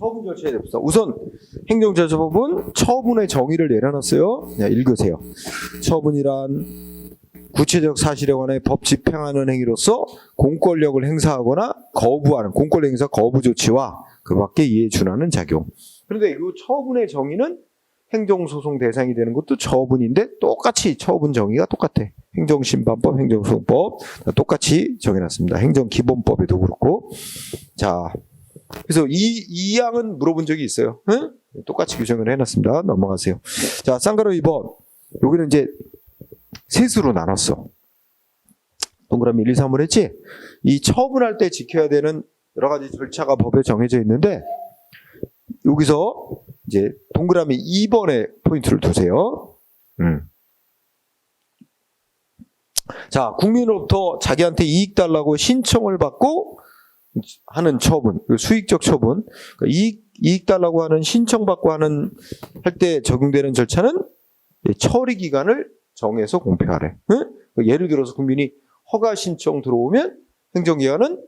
처분 절차에 대해서 우선 행정절차법은 처분의 정의를 내려놨어요. 자, 읽으세요. 처분이란 구체적 사실에 관해 법 집행하는 행위로서 공권력을 행사하거나 거부하는 공권력 행사 거부 조치와 그 밖에 이에 준하는 작용. 그런데 이 처분의 정의는 행정소송 대상이 되는 것도 처분인데 똑같이 처분 정의가 똑같아. 행정심판법, 행정소송법 똑같이 정해놨습니다. 행정기본법에도 그렇고. 자, 그래서 이 양은 물어본 적이 있어요. 응? 똑같이 규정을 해놨습니다. 넘어가세요. 자, 쌍가로 2번. 여기는 이제 셋으로 나눴어. 동그라미 1, 2, 3을 했지? 이 처분할 때 지켜야 되는 여러 가지 절차가 법에 정해져 있는데 여기서 이제 동그라미 2번에 포인트를 두세요. 자, 국민으로부터 자기한테 이익 달라고 신청을 받고 하는 처분, 수익적 처분, 이익 달라고 하는 신청받고 하는 할 때 적용되는 절차는 처리 기간을 정해서 공표하래. 응? 예를 들어서 국민이 허가 신청 들어오면 행정기관은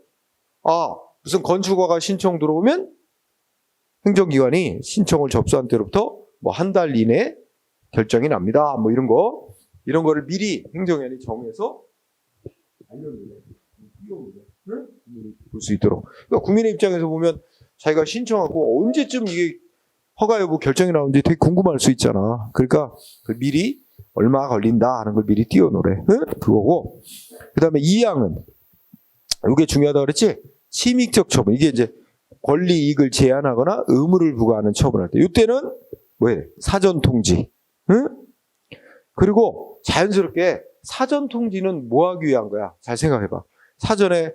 무슨 건축허가 신청 들어오면 행정기관이 신청을 접수한 때로부터 뭐 한 달 이내 결정이 납니다. 뭐 이런 거를 미리 행정기관이 정해서 알려주네. 응? 볼 수 있도록. 그러니까 국민의 입장에서 보면 자기가 신청하고 언제쯤 이게 허가 여부 결정이 나오는지 되게 궁금할 수 있잖아. 그러니까 미리 얼마 걸린다 하는 걸 미리 띄워놓으래. 응? 그거고. 그 다음에 2항은 이게 중요하다고 그랬지? 침익적 처분. 이게 이제 권리 이익을 제한하거나 의무를 부과하는 처분할 때. 이때는 뭐예요? 사전 통지. 응? 그리고 자연스럽게 사전 통지는 뭐 하기 위한 거야? 잘 생각해봐. 사전에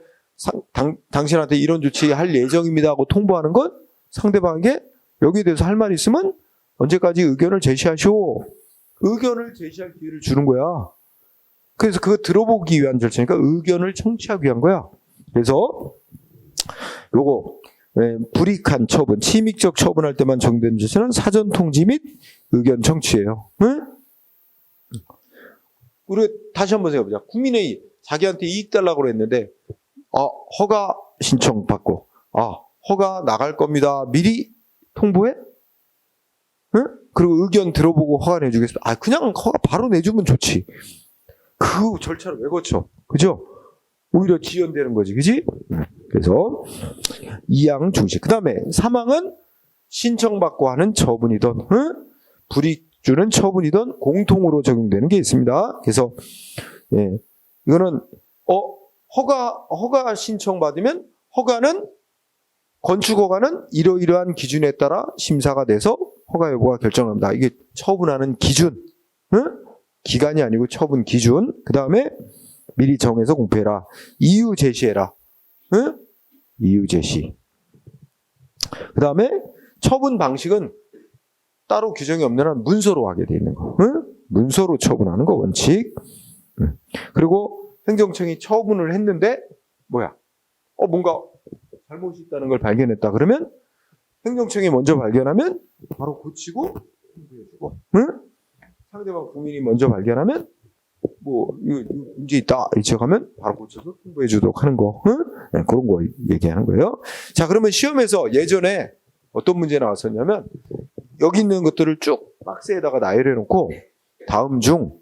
당신한테 이런 조치할 예정입니다 하고 통보하는 건 상대방에게 여기에 대해서 할 말 있으면 언제까지 의견을 제시하시오. 의견을 제시할 기회를 주는 거야. 그래서 그거 들어보기 위한 절차니까 의견을 청취하기 위한 거야. 그래서 요거 불이익한 처분, 침익적 처분할 때만 적용되는 절차는 사전 통지 및 의견 청취예요. 응? 우리 다시 한번 생각해보자. 국민의 자기한테 이익 달라고 그랬는데 허가 신청 받고 허가 나갈 겁니다. 미리 통보해? 응? 그리고 의견 들어보고 허가 내주겠습니다. 그냥 허가 바로 내주면 좋지. 그 절차를 왜 거쳐? 그죠? 오히려 지연되는 거지. 그지? 그래서 2항 중시. 그 다음에 3항은 신청받고 하는 처분이든 불이익 주는 처분이든 공통으로 적용되는 게 있습니다. 그래서 이거는 허가 신청 받으면 허가는 건축허가는 이러이러한 기준에 따라 심사가 돼서 허가 여부가 결정합니다. 이게 처분하는 기준, 기간이 아니고 처분 기준. 그 다음에 미리 정해서 공표해라. 이유 제시해라. 이유 제시. 그 다음에 처분 방식은 따로 규정이 없는 한 문서로 하게 돼 있는 거. 문서로 처분하는 거 원칙. 그리고 행정청이 처분을 했는데 뭔가 잘못이 있다는 걸 발견했다. 그러면 행정청이 먼저 발견하면 바로 고치고 통보해주고, 상대방 국민이 먼저 발견하면 이거 문제 있다 지적하면 바로 고쳐서 통보해주도록 하는 거. 그런 거 얘기하는 거예요. 자, 그러면 시험에서 예전에 어떤 문제 나왔었냐면 여기 있는 것들을 쭉 박스에다가 나열해 놓고 다음 중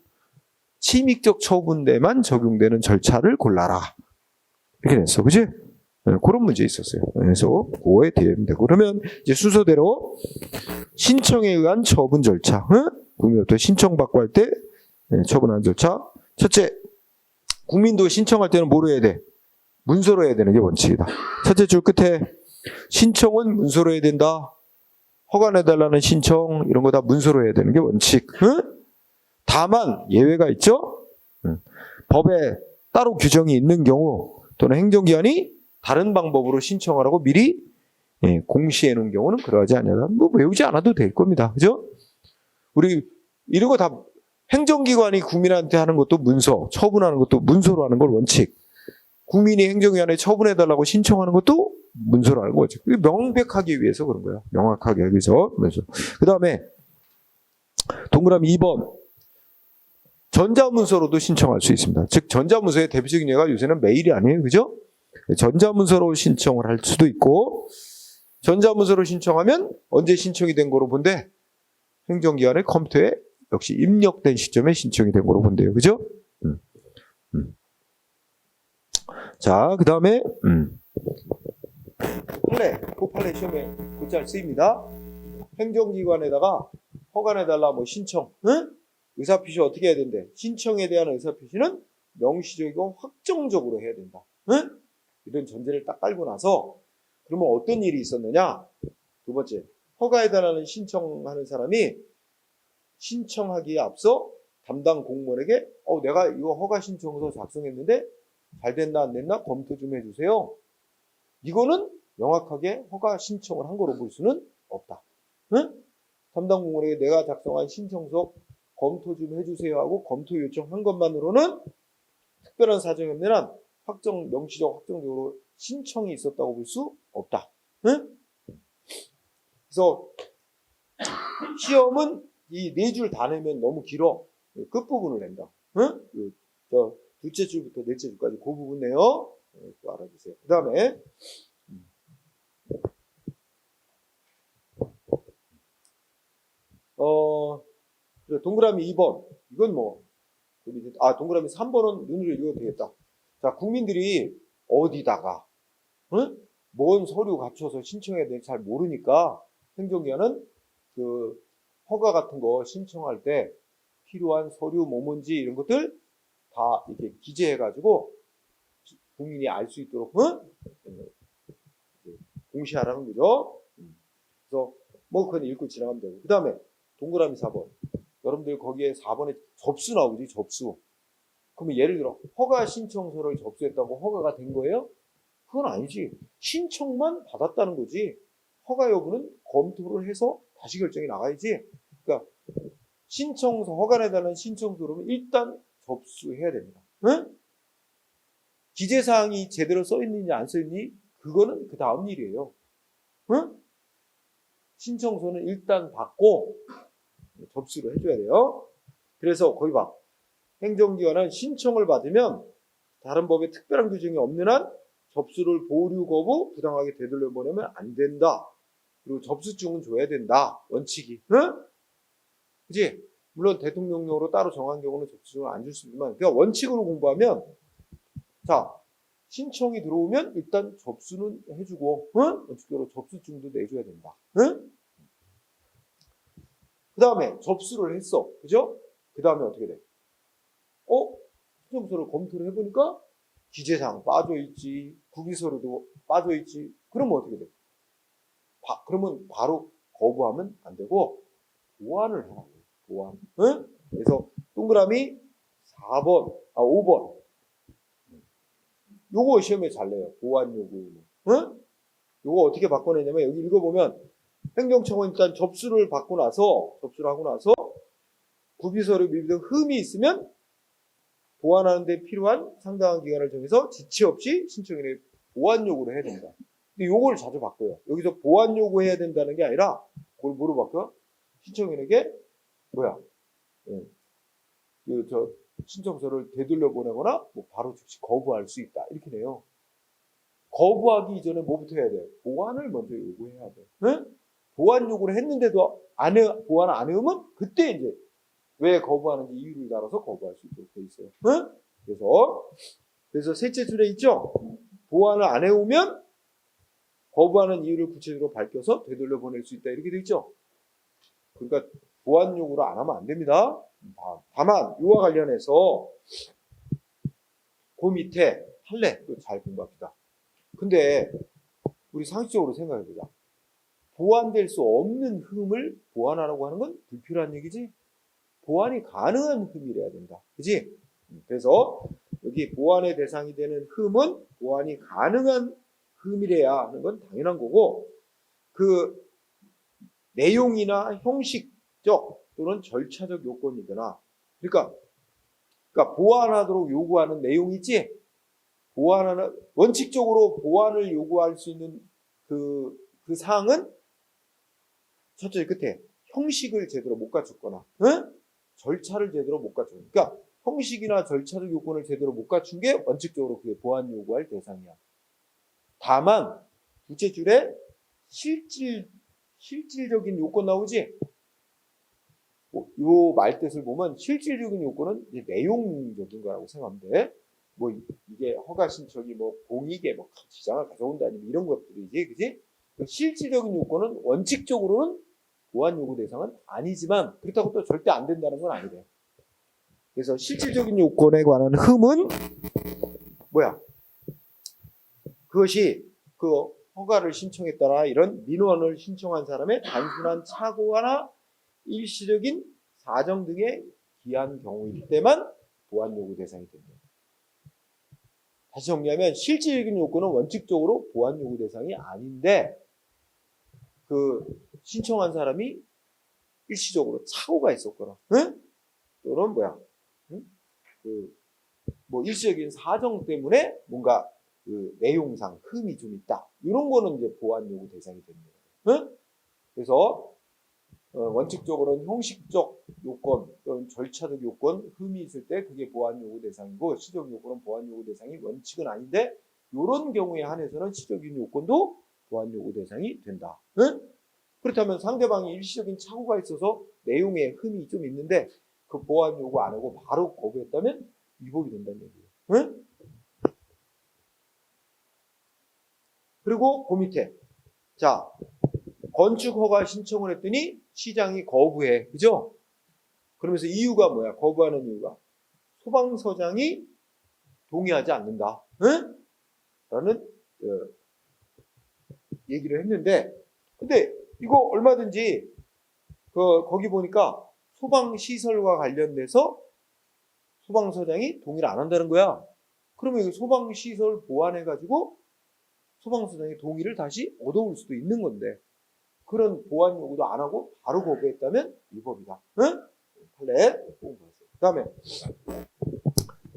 침익적 처분에만 적용되는 절차를 골라라. 이렇게 냈어. 그지? 그런 문제 있었어요. 그래서 그거에 대하면 되고. 그러면 이제 순서대로 신청에 의한 처분 절차. 국민으로부터 신청받고 할 때 처분하는 절차. 첫째, 국민도 신청할 때는 뭐로 해야 돼? 문서로 해야 되는 게 원칙이다. 첫째 줄 끝에 신청은 문서로 해야 된다. 허가 내달라는 신청 이런 거 다 문서로 해야 되는 게 원칙. 다만 예외가 있죠. 법에 따로 규정이 있는 경우 또는 행정기관이 다른 방법으로 신청을 하고 미리 공시해 놓은 경우는 그러하지 않냐. 외우지 않아도 될 겁니다. 그죠? 우리 이런 거 다 행정기관이 국민한테 하는 것도 문서, 처분하는 것도 문서로 하는 걸 원칙. 국민이 행정기관에 처분해달라고 신청하는 것도 문서로 하는 거지. 명백하기 위해서 그런 거야. 명확하게 하기 위해서. 그 다음에 동그라미 2번. 전자문서로도 신청할 수 있습니다. 즉 전자문서의 대표적인 예가 요새는 메일이 아니에요. 그죠? 전자문서로 신청을 할 수도 있고 전자문서로 신청하면 언제 신청이 된 거로 본대? 행정기관의 컴퓨터에 역시 입력된 시점에 신청이 된 거로 본대요. 그죠? 자, 그 다음에 판례 시험에 그 잘 쓰입니다. 행정기관에다가 허가내달라 뭐 신청, 응? 의사표시 어떻게 해야 된대? 신청에 대한 의사표시는 명시적이고 확정적으로 해야 된다. 응? 이런 전제를 딱 깔고 나서 그러면 어떤 일이 있었느냐? 두 번째, 허가해달라는 신청하는 사람이 신청하기에 앞서 담당 공무원에게 내가 이거 허가 신청서 작성했는데 잘 됐나 안 됐나 검토 좀 해주세요. 이거는 명확하게 허가 신청을 한 거로 볼 수는 없다. 응? 담당 공무원에게 내가 작성한 신청서 검토 좀 해주세요 하고 검토 요청한 것만으로는 특별한 사정이 없는 한 명시적 확정적으로 신청이 있었다고 볼 수 없다. 응? 그래서 시험은 이 네 줄 다 내면 너무 길어. 끝부분을 낸다. 응? 저 둘째 줄부터 넷째 줄까지 그 부분 내요. 또 알아주세요. 그 다음에 동그라미 2번. 이건 뭐 동그라미 3번은 눈으로 읽어도 되겠다. 자, 국민들이 어디다가 응? 뭔 서류 갖춰서 신청해야 될지 잘 모르니까 행정기관은 그 허가 같은 거 신청할 때 필요한 서류 뭔지 이런 것들 다 이렇게 기재해가지고 국민이 알 수 있도록 공시하라는 거죠. 그래서 뭐 그건 읽고 지나가면 되고. 그 다음에 동그라미 4번. 여러분들 거기에 4번에 접수 나오지, 접수. 그러면 예를 들어 허가 신청서를 접수했다고 허가가 된 거예요? 그건 아니지. 신청만 받았다는 거지. 허가 여부는 검토를 해서 다시 결정이 나가야지. 그러니까 신청서, 허가내달라는 신청서로는 일단 접수해야 됩니다. 응? 기재사항이 제대로 써있느냐 안 써있니? 그거는 그 다음 일이에요. 응? 신청서는 일단 받고 접수를 해줘야 돼요. 그래서 거기 봐. 행정기관은 신청을 받으면 다른 법에 특별한 규정이 없는 한 접수를 보류 거부 부당하게 되돌려보내면 안 된다. 그리고 접수증은 줘야 된다. 원칙이. 응? 그치? 물론 대통령령으로 따로 정한 경우는 접수증을 안 줄 수 있지만 그냥 원칙으로 공부하면 자 신청이 들어오면 일단 접수는 해주고 응? 원칙적으로 접수증도 내줘야 된다. 응? 그 다음에 접수를 했어. 그죠? 그 다음에 어떻게 돼? 신청서를 검토를 해보니까 기재사항 빠져있지, 구비서류도 빠져있지. 그러면 어떻게 돼? 그러면 바로 거부하면 안 되고 보완을 하라고. 보완. 응? 그래서 동그라미 5번. 요거 시험에 잘 내요. 보완 요구. 응? 요거 어떻게 바꿔내냐면 여기 읽어보면 행정청은 일단 접수를 하고 나서 구비서류 미비 등 흠이 있으면 보완하는 데 필요한 상당한 기간을 정해서 지체 없이 신청인에게 보완 요구를 해야 된다. 근데 요걸 자주 바꿔요. 여기서 보완 요구해야 된다는 게 아니라 그걸 뭐로 바꿔? 신청인에게 신청서를 되돌려 보내거나 바로 즉시 거부할 수 있다. 이렇게 돼요. 거부하기 이전에 뭐부터 해야 돼? 보완을 먼저 요구해야 돼. 응? 보완 요구를 했는데도 보완을 안 해오면 그때 이제 왜 거부하는지 이유를 따라서 거부할 수 있도록 돼 있어요. 응? 그래서 셋째 줄에 있죠? 보완을 안 해오면 거부하는 이유를 구체적으로 밝혀서 되돌려 보낼 수 있다. 이렇게 돼 있죠? 그러니까 보완 요구를 안 하면 안 됩니다. 다만 이와 관련해서 그 밑에 판례도 잘 공부합시다. 근데 우리 상식적으로 생각해보자. 보완될 수 없는 흠을 보완하라고 하는 건 불필요한 얘기지? 보완이 가능한 흠이래야 된다. 그지? 그래서 여기 보완의 대상이 되는 흠은 보완이 가능한 흠이래야 하는 건 당연한 거고 그 내용이나 형식적 또는 절차적 요건이거나 그러니까 보완하도록 요구하는 내용이지 원칙적으로 보완을 요구할 수 있는 그 사항은 첫째 끝에 형식을 제대로 못 갖췄거나 응? 절차를 제대로 못 갖춘 그러니까 형식이나 절차적 요건을 제대로 못 갖춘 게 원칙적으로 그게 보완 요구할 대상이야. 다만 둘째 줄에 실질적인 요건 나오지? 요 말뜻을 보면 실질적인 요건은 이제 내용적인 거라고 생각하면 돼. 뭐 이게 허가 신청이 뭐 공익에 뭐 지장을 가져온다니 뭐 이런 것들이지, 그지? 실질적인 요건은 원칙적으로는 보완 요구 대상은 아니지만 그렇다고 또 절대 안 된다는 건 아니래. 그래서 실질적인 요건에 관한 흠은 뭐야? 그것이 그 허가를 신청에 따라 이런 민원을 신청한 사람의 단순한 착오나 일시적인 사정 등에 기한 경우일 때만 보완 요구 대상이 된다. 다시 정리하면 실질적인 요건은 원칙적으로 보완 요구 대상이 아닌데 그 신청한 사람이 일시적으로 착오가 있었거나, 응? 또는 뭐야, 응? 뭐 일시적인 사정 때문에 뭔가 그 내용상 흠이 좀 있다. 이런 거는 이제 보완 요구 대상이 됩니다. 응? 그래서 원칙적으로는 형식적 요건 또는 절차적 요건 흠이 있을 때 그게 보완 요구 대상이고 시적 요건은 보완 요구 대상이 원칙은 아닌데 이런 경우에 한해서는 시적인 요건도 보완 요구 대상이 된다. 응? 그렇다면 상대방이 일시적인 착오가 있어서 내용에 흠이 좀 있는데 그 보완 요구 안 하고 바로 거부했다면 위법이 된다는 얘기예요. 응? 그리고 그 밑에 자 건축 허가 신청을 했더니 시장이 거부해. 그죠? 그러면서 이유가 뭐야? 거부하는 이유가 소방서장이 동의하지 않는다. 응? 라는 얘기를 했는데 근데 이거 얼마든지 거기 보니까 소방시설과 관련돼서 소방서장이 동의를 안 한다는 거야. 그러면 소방시설 보완해가지고 소방서장이 동의를 다시 얻어올 수도 있는 건데 그런 보완 요구도 안 하고 바로 거부했다면 위법이다. 응? 판례. 그 다음에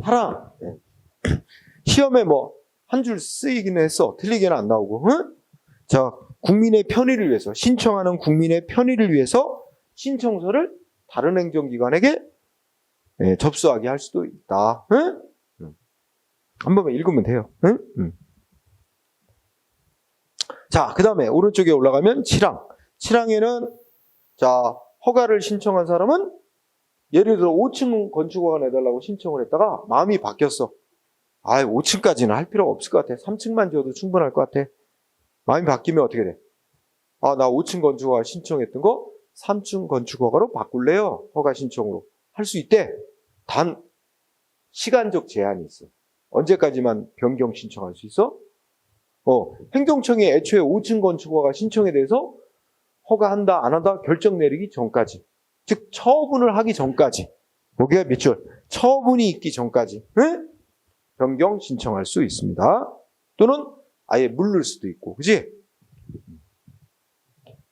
하나 시험에 뭐 한 줄 쓰이기는 했어. 틀리게는 안 나오고. 응? 자, 국민의 편의를 위해서 신청하는 국민의 편의를 위해서 신청서를 다른 행정기관에게 접수하게 할 수도 있다. 응? 한 번만 읽으면 돼요. 응? 자, 그 다음에 오른쪽에 올라가면 칠항. 칠항에는 자 허가를 신청한 사람은 예를 들어 5층 건축허가 내달라고 신청을 했다가 마음이 바뀌었어. 5층까지는 할 필요가 없을 것 같아. 3층만 지어도 충분할 것 같아. 마음이 바뀌면 어떻게 돼? 나 5층 건축허가 신청했던 거 3층 건축허가로 바꿀래요. 허가 신청으로. 할 수 있대. 단 시간적 제한이 있어. 언제까지만 변경 신청할 수 있어? 행정청이 애초에 5층 건축허가 신청에 대해서 허가한다 안 한다 결정 내리기 전까지. 즉 처분을 하기 전까지. 여기가 몇 줄? 처분이 있기 전까지. 응? 변경 신청할 수 있습니다. 또는 아예 물를 수도 있고. 그지?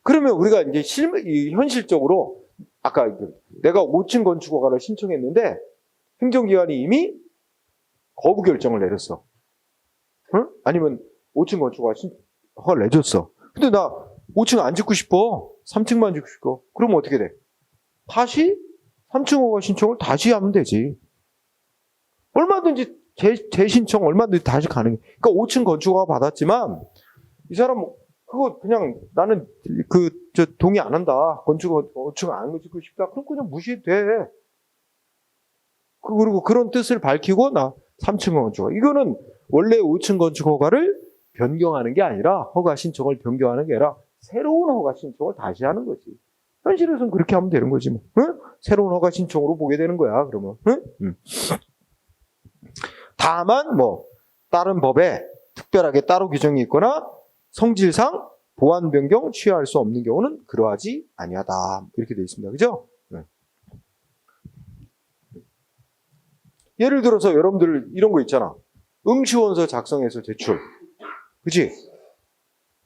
그러면 우리가 이제 현실적으로 아까 내가 5층 건축허가를 신청했는데 행정기관이 이미 거부 결정을 내렸어. 응? 아니면 5층 건축허가를 내줬어. 근데 나 5층 안 짓고 싶어. 3층만 짓고 싶어. 그러면 어떻게 돼? 다시 3층 허가 신청을 다시 하면 되지. 얼마든지 재신청 얼마든지 다시 가능해. 그러니까 5층 건축허가 받았지만 이 사람 그거 그냥 나는 동의 안 한다. 5층 안 짓고 싶다. 그럼 그냥 무시해도 돼. 그리고 그런 뜻을 밝히고 나 3층 건축허가. 이거는 원래 5층 건축허가를 변경하는 게 아니라 허가 신청을 변경하는 게 아니라 새로운 허가 신청을 다시 하는 거지. 현실에서는 그렇게 하면 되는 거지 뭐. 응? 새로운 허가 신청으로 보게 되는 거야. 그러면. 응? 다만 뭐 다른 법에 특별하게 따로 규정이 있거나 성질상 보완 변경 취하할 수 없는 경우는 그러하지 아니하다. 이렇게 되어 있습니다. 그죠? 네. 예를 들어서 여러분들 이런 거 있잖아. 응시원서 작성해서 제출. 그치?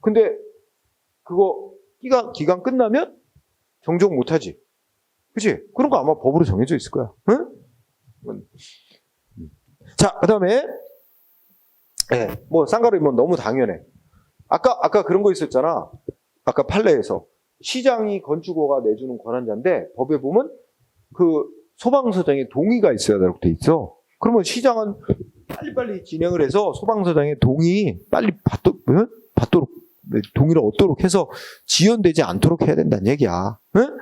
근데 그거 기간 끝나면 정정 못하지. 그치? 그런 거 아마 법으로 정해져 있을 거야. 응? 자, 그 다음에 뭐 쌍가루면 너무 당연해. 아까 그런 거 있었잖아. 아까 판례에서 시장이 건축허가 내주는 권한자인데 법에 보면 그 소방서장의 동의가 있어야 되도록 돼 있어. 그러면 시장은 빨리빨리 진행을 해서 소방서장의 동의 빨리 받도록 동의를 얻도록 해서 지연되지 않도록 해야 된다는 얘기야. 응?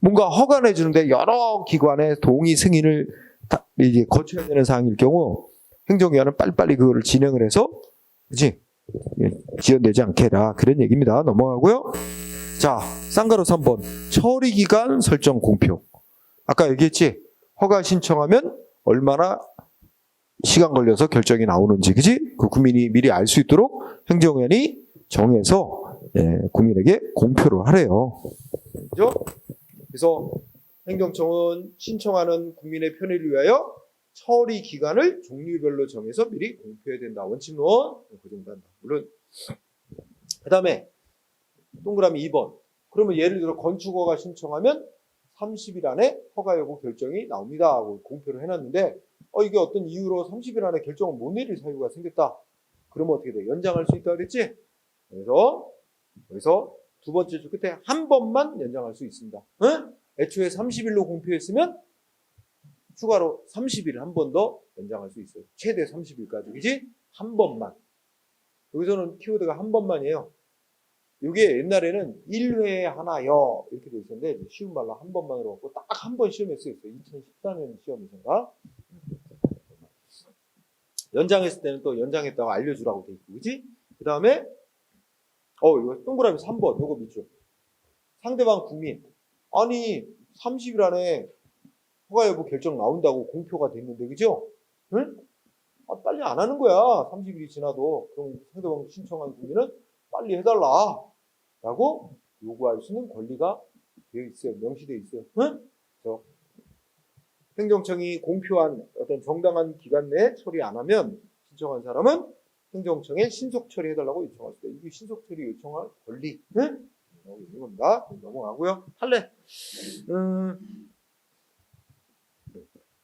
뭔가 허가해 주는데 여러 기관의 동의 승인을 이제 거쳐야 되는 사항일 경우 행정기관은 빨리빨리 그거를 진행을 해서 그렇지? 지연되지 않게 해라. 그런 얘기입니다. 넘어가고요. 자, 쌍가로 3번. 처리기간 설정 공표. 아까 얘기했지? 허가 신청하면 얼마나 시간 걸려서 결정이 나오는지, 그지? 그 국민이 미리 알 수 있도록 행정위원이 정해서 국민에게 공표를 하래요. 그죠? 그래서 행정청은 신청하는 국민의 편의를 위하여 처리 기간을 종류별로 정해서 미리 공표해야 된다. 원칙론 그 정도 한다. 물론 그 다음에 동그라미 2번. 그러면 예를 들어 건축허가 신청하면 30일 안에 허가 여부 결정이 나옵니다 하고 공표를 해놨는데 이게 어떤 이유로 30일 안에 결정을 못 내릴 사유가 생겼다. 그러면 어떻게 돼? 연장할 수 있다 그랬지? 그래서 여기서 두 번째 줄 끝에 한 번만 연장할 수 있습니다. 응? 애초에 30일로 공표했으면 추가로 30일 한 번 더 연장할 수 있어요. 최대 30일까지. 그지? 한 번만. 여기서는 키워드가 한 번만이에요. 이게 옛날에는 1회에 하나요 이렇게 돼 있었는데 쉬운 말로 한 번만으로 갖고 딱 한 번 시험에 쓰였어요. 2014년 시험에서인가. 연장했을 때는 또 연장했다고 알려주라고 돼 있고, 그지? 그 다음에 이거 동그라미 3번 요거 밑줄. 상대방 국민. 아니 30일 안에 허가 여부 결정 나온다고 공표가 됐는데, 그죠? 응? 빨리 안 하는 거야. 30일이 지나도. 그럼 상대방 신청한 국민은 빨리 해달라 라고 요구할 수 있는 권리가 되어 있어요. 명시되어 있어요. 응? 그래서 행정청이 공표한 어떤 정당한 기간 내에 처리 안 하면 신청한 사람은 행정청에 신속 처리해달라고 요청할 수 있어요. 이게 신속 처리 요청할 권리. 응? 이겁니다. 넘어가고요. 할래.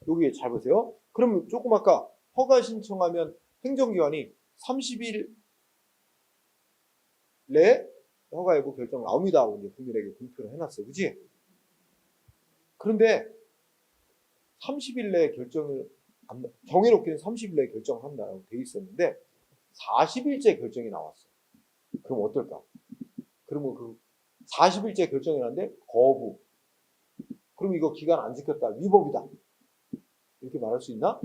여기 잘 보세요. 그럼 조금 아까 허가 신청하면 행정기관이 30일 내 허가 여부 결정 나옵니다 하고 이제 국민에게 공표를 해놨어요. 그지? 그런데 30일 내에 결정을 정해놓기는 30일 내에 결정한다라고 돼 있었는데 40일째 결정이 나왔어. 그럼 어떨까? 그러면 그 40일째 결정이 났는데 거부. 그럼 이거 기간 안 지켰다. 위법이다. 이렇게 말할 수 있나?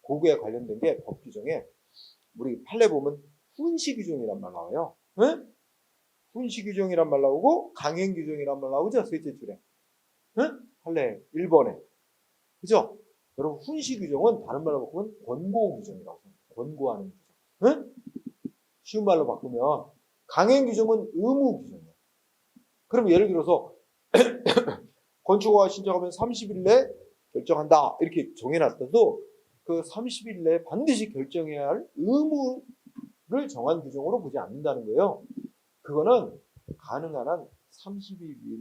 그거에 관련된 게 법 규정에 우리 판례 보면 훈시 규정이란 말 나와요. 응? 훈시 규정이란 말 나오고 강행 규정이란 말 나오죠. 셋째 줄에. 응? 판례 1번에. 그죠? 여러분 훈시 규정은 다른 말로 바꾸면 권고 규정이라고 합니다. 권고하는 규정. 응? 쉬운 말로 바꾸면 강행 규정은 의무 규정이에요. 그럼 예를 들어서 건축허가 신청하면 30일 내 결정한다 이렇게 정해놨어도 그 30일 내에 반드시 결정해야 할 의무를 정한 규정으로 보지 않는다는 거예요. 그거는 가능한 한 30일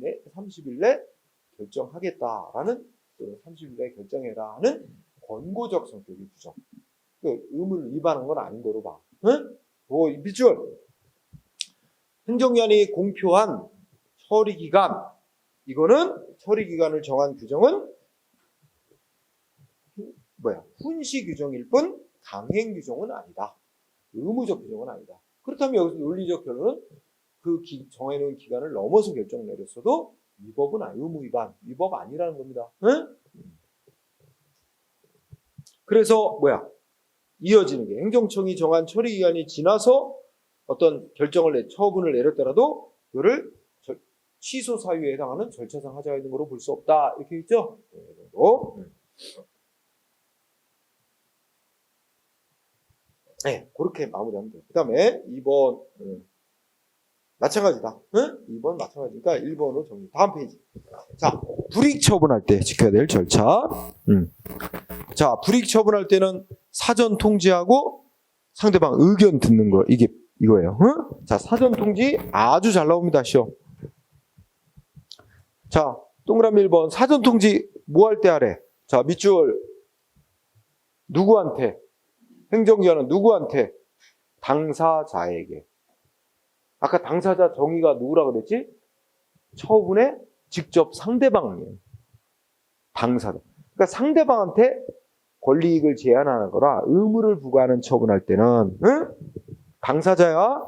내 결정하겠다라는 30일 내에 결정해라 하는 권고적 성격의 규정. 그 의무를 위반한 건 아닌 거로 봐. 응? 밑줄. 행정기관이 공표한 처리기간, 이거는 처리기간을 정한 규정은 훈시 규정일 뿐 강행 규정은 아니다. 의무적 규정은 아니다. 그렇다면 여기서 논리적 결론은 그 정해놓은 기간을 넘어서 결정 내렸어도 위법은 의무 위반, 위법 아니라는 겁니다. 응? 그래서 이어지는 게 행정청이 정한 처리기간이 지나서 어떤 처분을 내렸더라도 그를 취소 사유에 해당하는 절차상 하자가 있는 거로 볼 수 없다. 이렇게 있죠? 네, 그렇게 마무리하면 돼요. 그 다음에 2번 마찬가지다. 응? 2번 마찬가지니까 1번으로 정리. 다음 페이지. 자, 불이익 처분할 때 지켜야 될 절차. 자, 불이익 처분할 때는 사전 통지하고 상대방 의견 듣는 거. 이거예요. 응? 자, 사전 통지 아주 잘 나옵니다. 시험. 자, 동그라미 1번. 사전 통지 뭐 할 때 하래? 자, 밑줄. 누구한테? 행정기관은 누구한테? 당사자에게. 아까 당사자 정의가 누구라 그랬지? 처분의 직접 상대방이에요. 당사자. 그러니까 상대방한테 권리이익을 제한하거나 의무를 부과하는 처분할 때는 응? 당사자야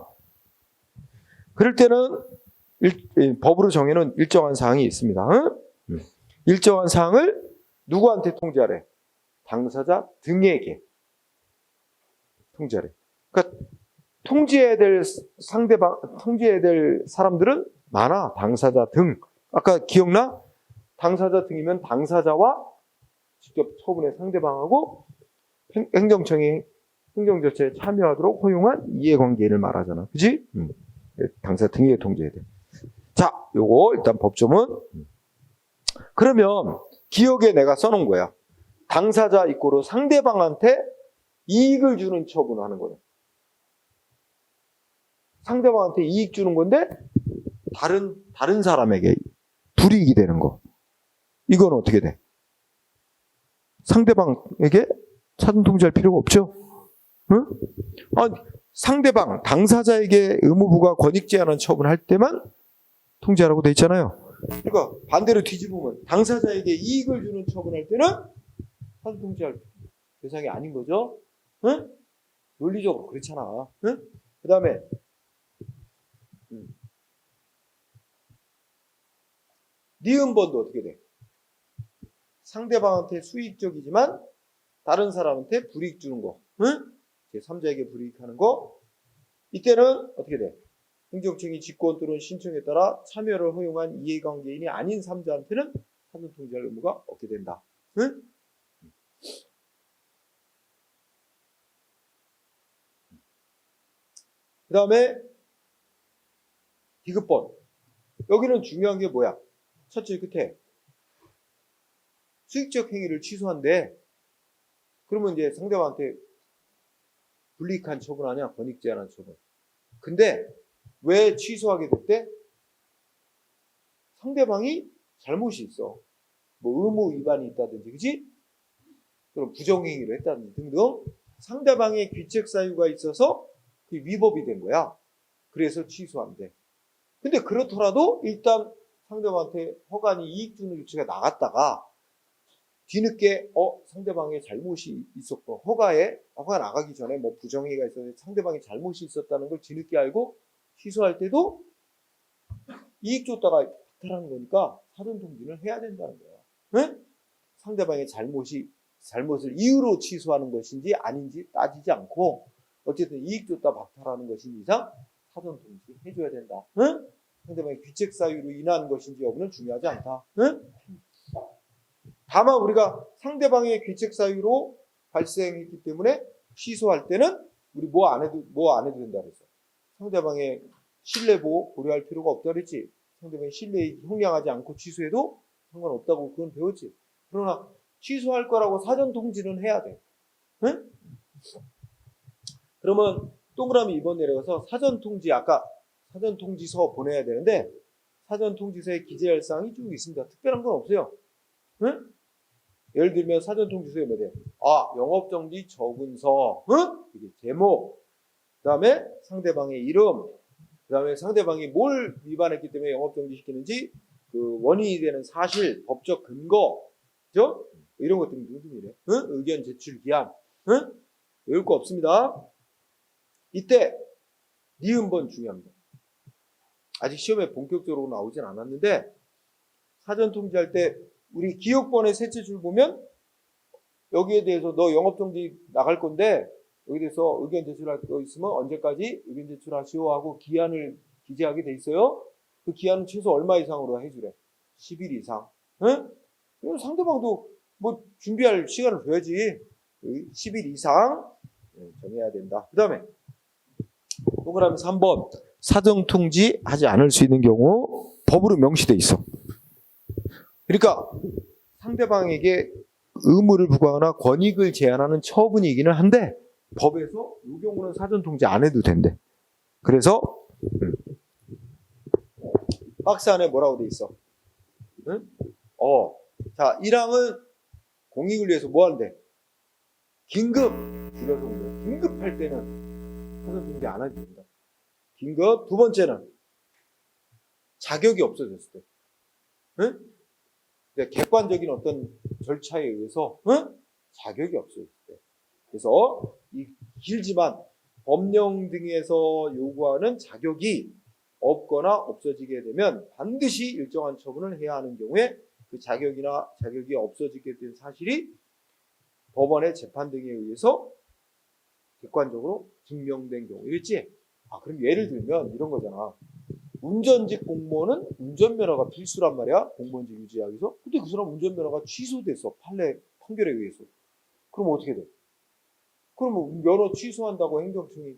그럴 때는 법으로 정해놓은 일정한 사항이 있습니다. 일정한 사항을 누구한테 통지하래? 당사자 등에게 통지하래. 그러니까 통지해야 될 통지해야 될 사람들은 많아. 당사자 등. 아까 기억나? 당사자 등이면 당사자와 직접 처분의 상대방하고 행정청이 행정 절차에 참여하도록 허용한 이해관계를 말하잖아. 그지? 당사자 등에게 통지해야 돼. 자, 요거 일단 법조문. 그러면 기억에 내가 써놓은 거야. 당사자 이꼬로 상대방한테 이익을 주는 처분을 하는 거야. 상대방한테 이익 주는 건데 다른 사람에게 불이익이 되는 거. 이건 어떻게 돼? 상대방에게 사전 통지할 필요가 없죠. 응? 상대방 당사자에게 의무부가 권익 제한한 처분할 때만 통지하라고 돼 있잖아요. 그러니까 반대로 뒤집으면 당사자에게 이익을 주는 처분할 때는 사전 통지할 대상이 아닌 거죠. 응? 논리적으로 그렇잖아. 응? 그 다음에 니은번도 어떻게 돼? 상대방한테 수익적이지만 다른 사람한테 불이익 주는 거. 응? 제3자에게 불이익하는 거. 이때는 어떻게 돼? 행정청이 직권 또는 신청에 따라 참여를 허용한 이해관계인이 아닌 3자한테는 사전 통지할 의무가 없게 된다. 응? 그 다음에 디귿번. 여기는 중요한 게 뭐야? 첫째 끝에 수익적 행위를 취소한대. 그러면 이제 상대방한테 불이익한 처분하냐? 권익 제한한 처분. 근데 왜 취소하게 됐대? 상대방이 잘못이 있어. 뭐 의무 위반이 있다든지, 그지? 그럼 부정행위를 했다든지 등등 상대방의 귀책 사유가 있어서 그 위법이 된 거야. 그래서 취소한대. 근데 그렇더라도 일단 상대방한테 허가니 이익 주는 조치가 나갔다가 뒤늦게 상대방의 잘못이 있었고 허가 나가기 전에 뭐 부정행위가 있어서 상대방의 잘못이 있었다는 걸 뒤늦게 알고 취소할 때도 이익 줬다가 박탈하는 거니까 사전 통지는 해야 된다는 거야. 네? 상대방의 잘못을 이유로 취소하는 것인지 아닌지 따지지 않고 어쨌든 이익 줬다 박탈하는 것인 이상 사전 통지 해줘야 된다. 네? 상대방의 귀책 사유로 인한 것인지 여부는 중요하지 않다. 네? 다만 우리가 상대방의 귀책 사유로 발생했기 때문에 취소할 때는 우리 뭐 안 해도 된다 그랬어. 상대방의 신뢰 보호 고려할 필요가 없다 그랬지. 상대방의 신뢰에 형량하지 않고 취소해도 상관없다고 그건 배웠지. 그러나 취소할 거라고 사전 통지는 해야 돼. 응? 그러면 동그라미 2번 내려가서 사전 통지, 아까 사전 통지서 보내야 되는데 사전 통지서에 기재할 사항이 쭉 있습니다. 특별한 건 없어요. 응? 예를 들면 사전 통지서에 뭐 돼? 영업정지 적은서, 응? 이게 제목, 그 다음에 상대방의 이름, 그 다음에 상대방이 뭘 위반했기 때문에 영업정지 시키는지 그 원인이 되는 사실, 법적 근거, 그죠? 이런 것들이 등등이래. 응? 의견 제출 기한, 응? 외울 거 없습니다. 이때 니은번 중요합니다. 아직 시험에 본격적으로 나오진 않았는데 사전 통지할 때 우리 기억번의 셋째 줄 보면 여기에 대해서 너 영업정지 나갈 건데 여기에 대해서 의견 제출할 거 있으면 언제까지 의견 제출하시오 하고 기한을 기재하게 돼 있어요. 그 기한은 최소 얼마 이상으로 해주래. 10일 이상. 응? 그럼 상대방도 뭐 준비할 시간을 줘야지. 10일 이상 정해야 된다. 그 다음에 동그라미 3번 사전 통지하지 않을 수 있는 경우 법으로 명시돼 있어. 그러니까 상대방에게 의무를 부과하거나 권익을 제한하는 처분이기는 한데 법에서 이 경우는 사전 통지 안 해도 된대. 그래서 박스 안에 뭐라고 돼 있어? 응? 자, 1항은 공익을 위해서 뭐 하는데? 긴급 줄여서 긴급할 때는 사전 통지 안 해도 된다. 긴급. 두 번째는 자격이 없어졌을 때. 응? 객관적인 어떤 절차에 의해서 자격이 없어졌을 때. 그래서 이 길지만 법령 등에서 요구하는 자격이 없거나 없어지게 되면 반드시 일정한 처분을 해야 하는 경우에 그 자격이 없어지게 된 사실이 법원의 재판 등에 의해서 객관적으로 증명된 경우. 이랬지? 그럼 예를 들면 이런 거잖아. 운전직 공무원은 운전면허가 필수란 말이야. 공무원직 유지하기 위해서. 근데 그 사람 운전면허가 취소됐어. 판례 판결에 의해서. 그럼 어떻게 돼? 그러면 면허 취소한다고 행정청이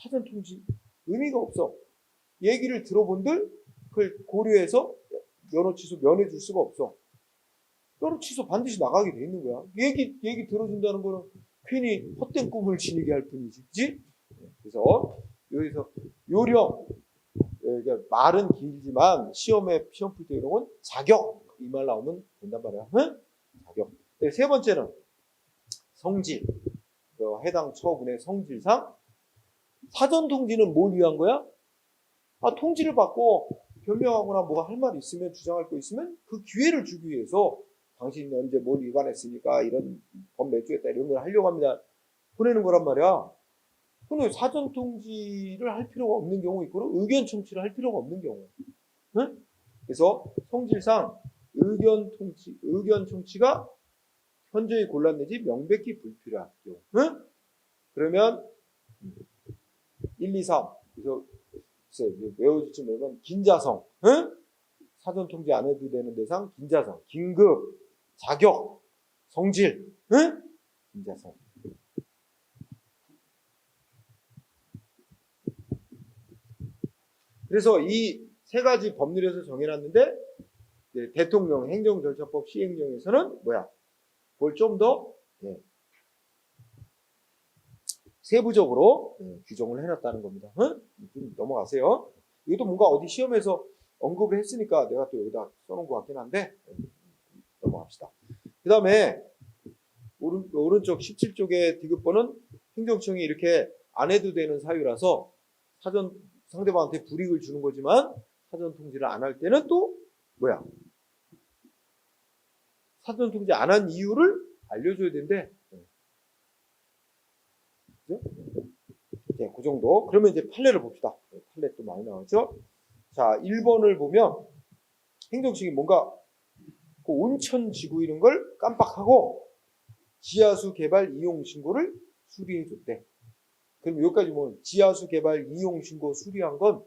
사전통지 의미가 없어. 얘기를 들어본들 그걸 고려해서 면허 취소 면해줄 수가 없어. 면허 취소 반드시 나가게 돼 있는 거야. 얘기 들어준다는 거는 괜히 헛된 꿈을 지니게 할 뿐이지, 그치? 그래서 여기서 요령, 말은 길지만 시험 풀 때 이런 건 자격 이 말 나오면 된단 말이야. 응? 자격. 세 번째는 성질. 해당 처분의 성질상 사전 통지는 뭘 위한 거야? 통지를 받고 변명하거나 뭐가 할 말이 있으면 주장할 거 있으면 그 기회를 주기 위해서 당신이 언제 뭘 위반했으니까 이런 법 내주겠다 이런 걸 하려고 합니다. 보내는 거란 말이야. 근데 사전 통지를 할 필요가 없는 경우 있고 의견 청취를 할 필요가 없는 경우. 응? 그래서 성질상 의견 청취가 현저히 곤란 내지 명백히 불필요한 경우. 응? 그러면 1, 2, 3. 그래서 외워질 줄 모르면 긴자성. 응? 사전 통지 안 해도 되는 대상 긴자성. 긴급, 자격, 성질. 응? 긴자성. 그래서 이 세 가지 법률에서 정해놨는데 대통령 행정절차법 시행령에서는 그걸 좀 더 세부적으로 규정을 해놨다는 겁니다. 응? 좀 넘어가세요. 이것도 뭔가 어디 시험에서 언급을 했으니까 내가 또 여기다 써놓은 것 같긴 한데 넘어갑시다. 그 다음에 오른쪽 17쪽의 디귿번은 행정청이 이렇게 안 해도 되는 사유라서 상대방한테 불이익을 주는 거지만 사전 통지를 안 할 때는 또 사전 통지 안 한 이유를 알려줘야 된대. 그죠? 네, 그 정도. 그러면 이제 판례를 봅시다. 판례 또 많이 나오죠. 자, 1번을 보면 행정청이 뭔가 그 온천 지구 이런 걸 깜빡하고 지하수 개발 이용 신고를 수리해 줬대. 그럼 여기까지 보면 지하수 개발 이용 신고 수리한 건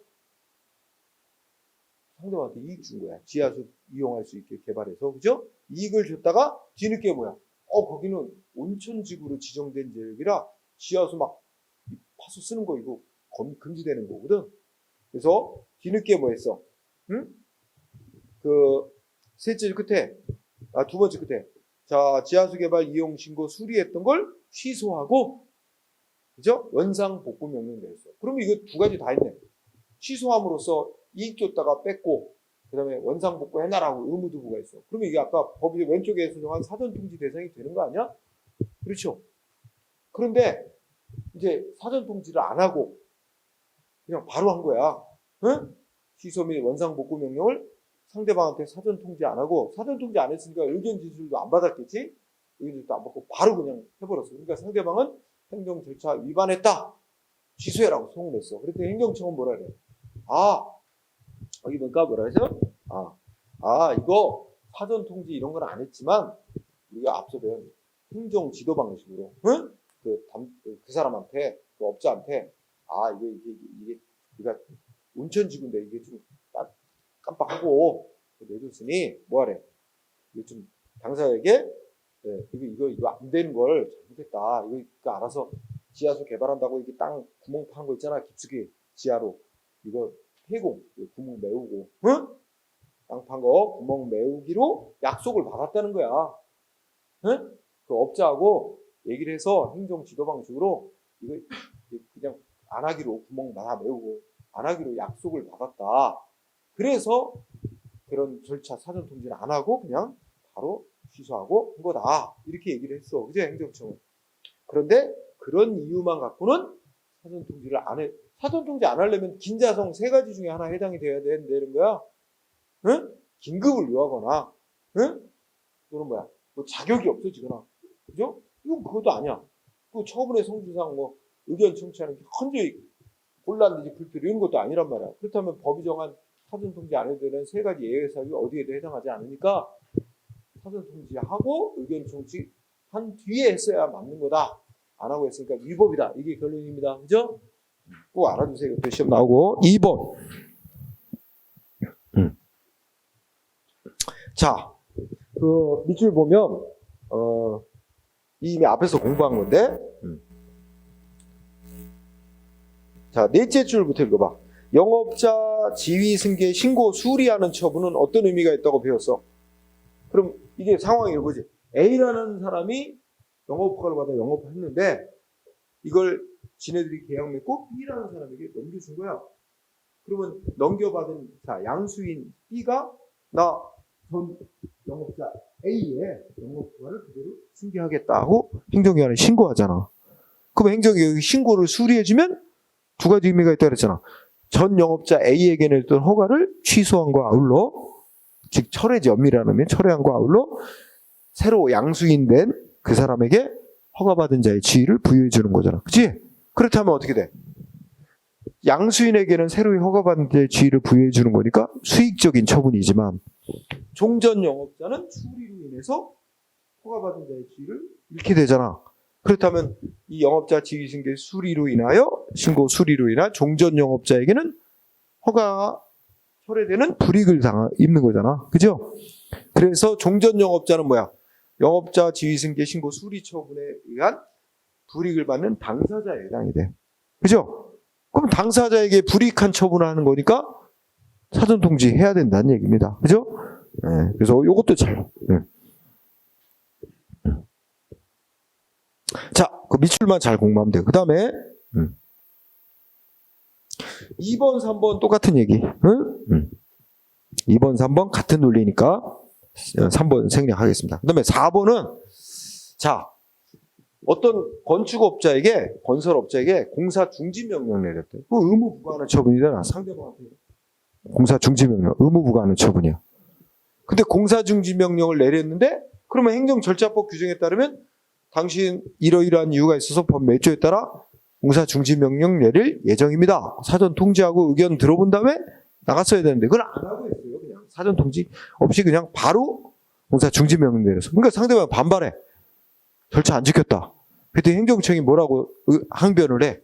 상대방한테 이익 준 거야. 지하수 이용할 수 있게 개발해서. 그죠? 이익을 줬다가 뒤늦게 거기는 온천지구로 지정된 지역이라 지하수 막 파서 쓰는 거 이거 금지되는 거거든. 그래서 뒤늦게 했어? 응? 셋째 끝에, 두 번째 끝에. 자, 지하수 개발 이용 신고 수리했던 걸 취소하고, 그죠? 원상 복구 명령 내렸어. 그러면 이거 두 가지 다 했네. 취소함으로써 이익 줬다가 뺐고, 그 다음에 원상 복구 해놔라고 의무도 부과했어. 그러면 이게 아까 법이 왼쪽에 정한 사전 통지 대상이 되는 거 아니야? 그렇죠? 그런데 이제 사전 통지를 안 하고 그냥 바로 한 거야. 응? 취소 및 원상 복구 명령을 상대방한테 사전 통지 안 하고, 사전 통지 안 했으니까 의견 진술도 안 받았겠지? 의견 진술도 안 받고 바로 그냥 해버렸어. 그러니까 상대방은 행정 절차 위반했다. 취소해라고 소문냈어. 그랬더니 행정청은 뭐라 그래? 여기 뭐라 해서? 이거 사전 통지 이런 건 안 했지만 우리가 앞서 배운 행정 지도 방식으로, 응? 그 사람한테, 그 업자한테, 이게 우리가 온천지구인데 이게 좀 깜빡하고 내줬으니 뭐하래? 이거 좀 당사자에게 이거 안 되는 걸 잘못했다. 이거 알아서 지하수 개발한다고 이게 땅 구멍 파는 거 있잖아. 깊숙이 지하로 이거 폐공 구멍 메우고, 응? 땅 판 거 구멍 메우기로 약속을 받았다는 거야. 응? 그 업자하고 얘기를 해서 행정 지도 방식으로 이거 그냥 안 하기로 구멍 다 메우고 안 하기로 약속을 받았다. 그래서 그런 절차 사전 통지를 안 하고 그냥 바로 취소하고 한 거다. 이렇게 얘기를 했어. 그죠? 행정청은. 그런데 그런 이유만 갖고는 사전 통지를 안 해. 사전 통지 안 하려면 긴자성 세 가지 중에 하나 해당이 돼야 되는 거야. 응? 긴급을 요하거나, 응? 또는 뭐 자격이 없어지거나. 그죠? 이건 그것도 아니야. 그 처분의 성질상 의견 청취하는 게 현저히 혼란이지 불필요 이런 것도 아니란 말이야. 그렇다면 법이 정한 사전 통지 안 해도 되는 세 가지 예외 사유가 어디에도 해당하지 않으니까 사전 통지하고 의견 청취한 뒤에 했어야 맞는 거다. 안 하고 했으니까 위법이다. 이게 결론입니다. 그죠? 꼭 알아두세요. 이것도 시험 나오고. 2번. 자, 그 밑줄 보면 이미 앞에서 공부한 건데. 자, 넷째 줄부터 읽어봐. 영업자 지위 승계 신고 수리하는 처분은 어떤 의미가 있다고 배웠어? 그럼 이게 상황이 이거지. A라는 사람이 영업허가를 받아 영업했는데 이걸 지네들이 계약 맺고 B라는 사람에게 넘겨준 거야. 그러면 넘겨받은 자 양수인 B가 나 전 영업자 A의 영업허가를 그대로 승계하겠다고 행정기관에 신고하잖아. 그럼 행정기관이 신고를 수리해주면 두 가지 의미가 있다 그랬잖아. 전 영업자 A에게 냈던 허가를 취소한과 아울러, 즉 철회지 엄밀하면 철회한과 아울러 새로 양수인된 그 사람에게 허가받은 자의 지위를 부여해 주는 거잖아. 그치? 그렇다면 어떻게 돼? 양수인에게는 새로이 허가받은 자의 지위를 부여해 주는 거니까 수익적인 처분이지만 종전 영업자는 수리로 인해서 허가받은 자의 지위를 잃게 되잖아. 그렇다면 이 영업자 지위 승계 수리로 인하여 신고 수리로 인한 종전 영업자에게는 허가가 철회되는 불이익을 입는 거잖아. 그죠? 그래서 종전 영업자는 뭐야? 영업자 지위 승계 신고 수리 처분에 의한 불이익을 받는 당사자에 해당이 돼. 그죠? 그럼 당사자에게 불이익한 처분을 하는 거니까 사전 통지해야 된다는 얘기입니다. 그죠? 네, 그래서 이것도 잘. 네. 자, 그 밑줄만 잘 공부하면 돼요. 그 다음에 2번, 3번 똑같은 얘기. 2번, 3번 같은 논리니까 3번 생략하겠습니다. 그 다음에 4번은 자, 어떤 건축업자에게, 건설업자에게 공사 중지 명령 내렸대. 그 의무 부과하는 처분이잖아. 상대방한테 공사 중지 명령, 의무 부과하는 처분이야. 근데 공사 중지 명령을 내렸는데 그러면 행정 절차법 규정에 따르면 당신 이러이러한 이유가 있어서 법 몇 조에 따라 공사 중지 명령 내릴 예정입니다. 사전 통지하고 의견 들어본 다음에 나갔어야 되는데 그걸 안 하고 했어요. 그냥 사전 통지 없이 그냥 바로 공사 중지 명령 내렸어. 그러니까 상대방 반발해. 절차 안 지켰다. 그때 행정청이 뭐라고 항변을 해.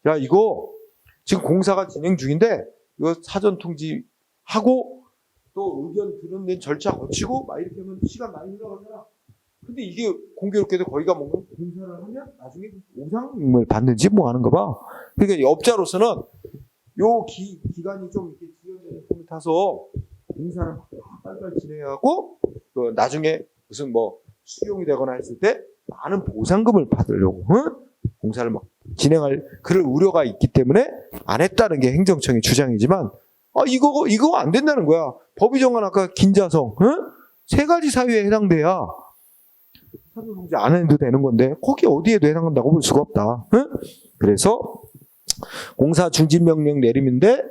야, 이거 지금 공사가 진행 중인데 이거 사전 통지하고 또 의견 들은 절차 거치고 막 이렇게 하면 시간 많이 흘러가잖아. 근데 이게 공교롭게도 거기가 뭔가 공사를 하면 나중에 보상을 받는지 뭐 하는 거 봐. 그러니까 업자로서는 요 기간이 좀 이렇게 지연되는 틈을 타서 공사를 빨리빨리 진행하고 그 나중에 무슨 뭐 수용이 되거나 했을 때 많은 보상금을 받으려고 공사를 막 진행할 그럴 우려가 있기 때문에 안 했다는 게 행정청의 주장이지만 이거 안 된다는 거야. 법이 정한 아까 긴자성 세 가지 사유에 해당돼야 사전 통지 안 해도 되는 건데 거기 어디에도 해당한다고 볼 수가 없다. 그래서 공사 중지 명령 내림인데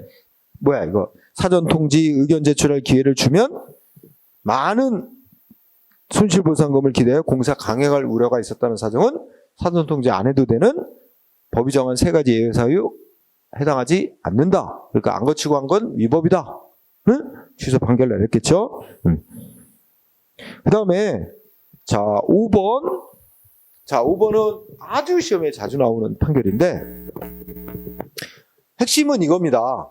뭐야 이거 사전 통지 의견 제출할 기회를 주면 많은 손실보상금을 기대해 공사 강행할 우려가 있었다는 사정은 사전 통지 안 해도 되는 법이 정한 세 가지 예외 사유 해당하지 않는다. 그러니까 안 거치고 한 건 위법이다. 취소 판결 내렸겠죠. 그 다음에 자 5번. 자 5번은 아주 시험에 자주 나오는 판결인데 핵심은 이겁니다.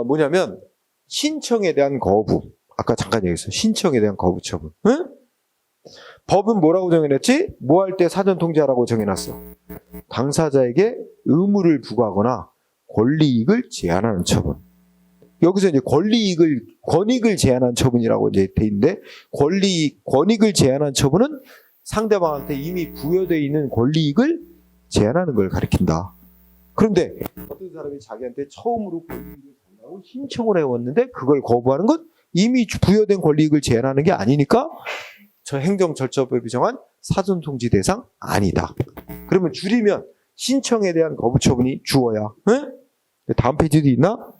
뭐냐면 신청에 대한 거부. 아까 잠깐 얘기했어요. 신청에 대한 거부 처분. 법은 뭐라고 정해놨지? 뭐 할 때 사전 통지하라고 정해놨어. 당사자에게 의무를 부과하거나 권리이익을 제한하는 처분. 여기서 이제 권익을 제한한 처분이라고 이제 돼 있는데 권익을 제한한 처분은 상대방한테 이미 부여되어 있는 권리이익을 제한하는 걸 가리킨다. 그런데 어떤 사람이 자기한테 처음으로 권리이익을 달라고 신청을 해왔는데 그걸 거부하는 건 이미 부여된 권리이익을 제한하는 게 아니니까 저 행정절차법이 정한 사전통지 대상 아니다. 그러면 줄이면 신청에 대한 거부 처분이 주어야. 다음 페이지도 있나?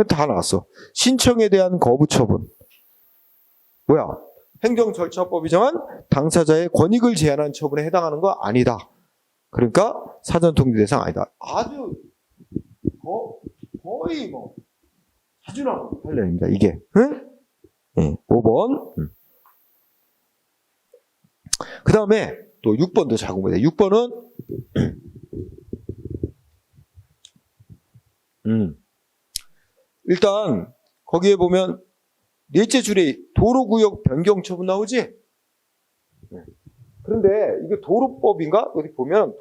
다 나왔어. 신청에 대한 거부 처분. 뭐야? 행정절차법이 정한 당사자의 권익을 제한한 처분에 해당하는 거 아니다. 그러니까 사전통지 대상 아니다. 아주 거의 뭐 자주 나오는 판례입니다. 이게. 응? 네, 5번. 그 다음에 또 6번도 잘 공부해야 돼. 6번은 일단 거기에 보면 넷째 줄에 도로구역 변경 처분 나오지? 네. 그런데 이게 도로법인가? 어디 보면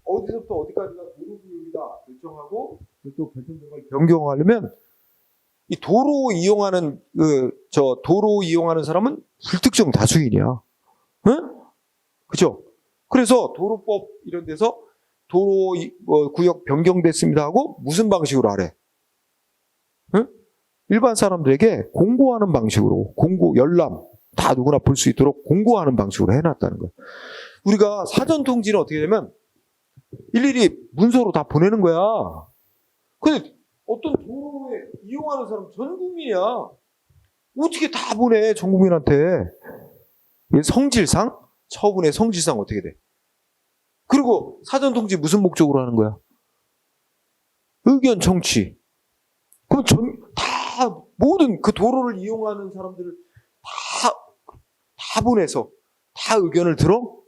어디서부터 어디까지가 도로구역이다 결정하고 또 결정된 걸 변경하려면 이 도로 이용하는 도로 이용하는 사람은 불특정 다수인이야. 응? 그죠? 그래서 도로법 이런 데서 도로 구역 변경됐습니다 하고 무슨 방식으로 하래? 응? 일반 사람들에게 공고하는 방식으로 열람 다 누구나 볼 수 있도록 공고하는 방식으로 해놨다는 거야. 우리가 사전 통지는 어떻게 되면 일일이 문서로 다 보내는 거야. 근데 어떤 도로에 이용하는 사람 전 국민이야. 어떻게 다 보내 전 국민한테. 성질상 처분의 성질상 어떻게 돼? 그리고 사전 통지 무슨 목적으로 하는 거야? 의견 청취. 그럼 모든 그 도로를 이용하는 사람들을 다 보내서 다 의견을 들어?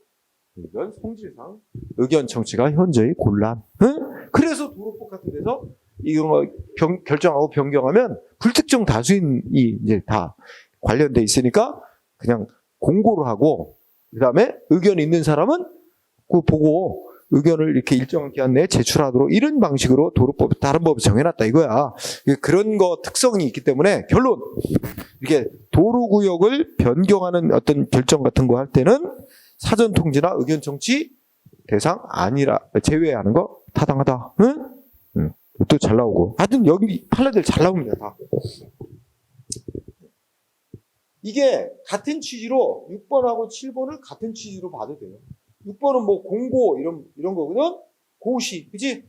이건 성질상 의견 청취가 현저히 곤란. 응? 그래서 도로법 같은 데서 이런 거 결정하고 변경하면 불특정 다수인이 이제 다 관련돼 있으니까 그냥 공고를 하고 그 다음에 의견 있는 사람은 그거 보고 의견을 이렇게 일정한 기한 내에 제출하도록 이런 방식으로 도로법 다른 법이 정해놨다 이거야. 그런 거 특성이 있기 때문에 결론 이렇게 도로구역을 변경하는 어떤 결정 같은 거 할 때는 사전 통지나 의견 청취 대상 아니라 제외하는 거 타당하다. 응? 또 잘 나오고 하여튼 여기 판례들 잘 나옵니다 다. 이게 같은 취지로 6번하고 7번을 같은 취지로 봐도 돼요. 6번은 뭐 공고 이런 거거든. 고시, 그지?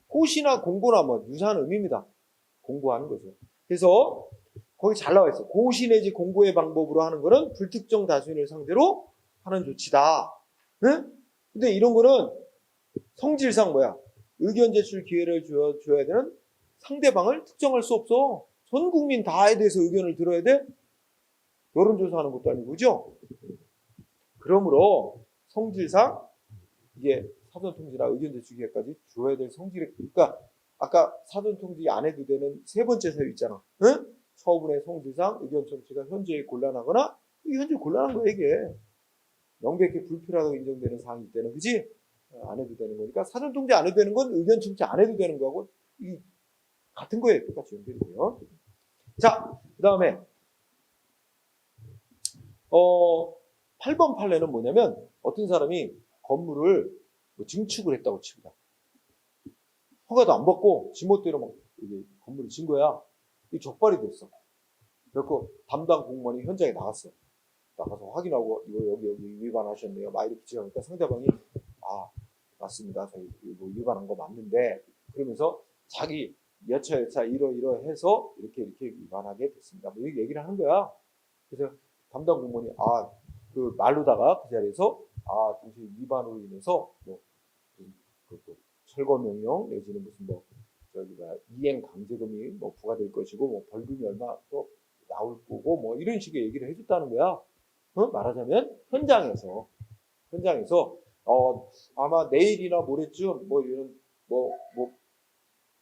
고시나 공고나 뭐 유사한 의미입니다. 공고하는 거죠. 그래서 거기 잘 나와 있어. 고시 내지 공고의 방법으로 하는 거는 불특정 다수인을 상대로 하는 조치다. 응? 근데 이런 거는 성질상 뭐야? 의견 제출 기회를 줘야 되는 상대방을 특정할 수 없어. 전 국민 다에 대해서 의견을 들어야 돼? 여론조사하는 것도 아니고, 그죠? 그러므로 성질상 이게 사전통지나 의견 제출 기회까지 줘야 될 성질이, 그러니까 아까 사전통지 안 해도 되는 세 번째 사유 있잖아. 응? 처분의 성질상 의견 청취가 현저히 곤란하거나 이게 현저히 곤란한 거야 이게. 명백히 불필요하다고 인정되는 사항일 때는 그지? 안 해도 되는 거니까 사전통지 안 해도 되는 건 의견 청취 안 해도 되는 거하고 이 같은 거에 똑같이 연결이 돼요. 자, 그 다음에 8번 판례는 뭐냐면 어떤 사람이 건물을 증축을 했다고 칩니다. 허가도 안 받고 지멋대로 막 이게 건물을 진 거야. 이 적발이 됐어. 그래서 담당 공무원이 현장에 나갔어. 나가서 확인하고 이거 여기 위반하셨네요. 막 이렇게 지어니까 상대방이 맞습니다. 저희 뭐 위반한 거 맞는데 그러면서 자기 여차 이러해서 이렇게 위반하게 됐습니다. 뭐 이렇게 얘기를 하는 거야. 그래서 담당 공무원이 그 말로다가 그 자리에서 동시에 위반으로 인해서 뭐 그것도 철거 명령 내지는 무슨 이행 강제금이 뭐 부과될 것이고 뭐 벌금이 얼마 또 나올 거고 뭐 이런 식의 얘기를 해줬다는 거야. 말하자면 현장에서 아마 내일이나 모레쯤 뭐 이런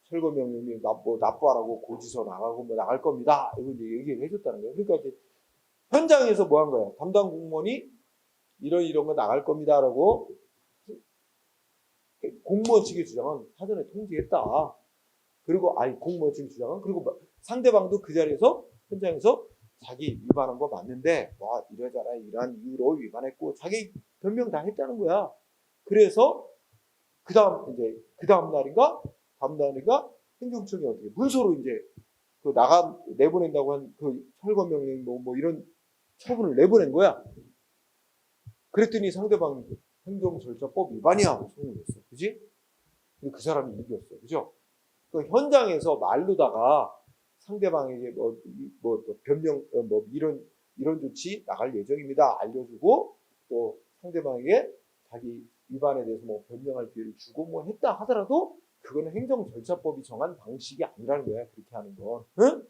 철거 명령이 납부하라고 고지서 나가고 뭐 나갈 겁니다. 이거 이제 얘기를 해줬다는 거예요. 그러니까 이제 현장에서 뭐 한 거야? 담당 공무원이 이런 거 나갈 겁니다라고 공무원 측의 주장은 사전에 통지했다. 그리고 공무원 측의 주장은 그리고 상대방도 그 자리에서 현장에서 자기 위반한 거 맞는데 이러잖아 이러한 이유로 위반했고 자기 변명 다 했다는 거야. 그래서 그 다음 날인가 행정청이 어떻게 문서로 이제 내보낸다고 한 그 철거 명령 뭐 이런 처분을 내보낸 거야. 그랬더니 상대방 행정절차법 위반이야 소문냈어. 그지? 근데 그 사람이 이겼어. 그죠? 그 현장에서 말로다가 상대방에게 변명 이런 조치 나갈 예정입니다. 알려주고 또 상대방에게 자기 위반에 대해서 뭐 변명할 기회를 주고 뭐 했다 하더라도 그거는 행정절차법이 정한 방식이 아니라는 거야. 그렇게 하는 건. 응?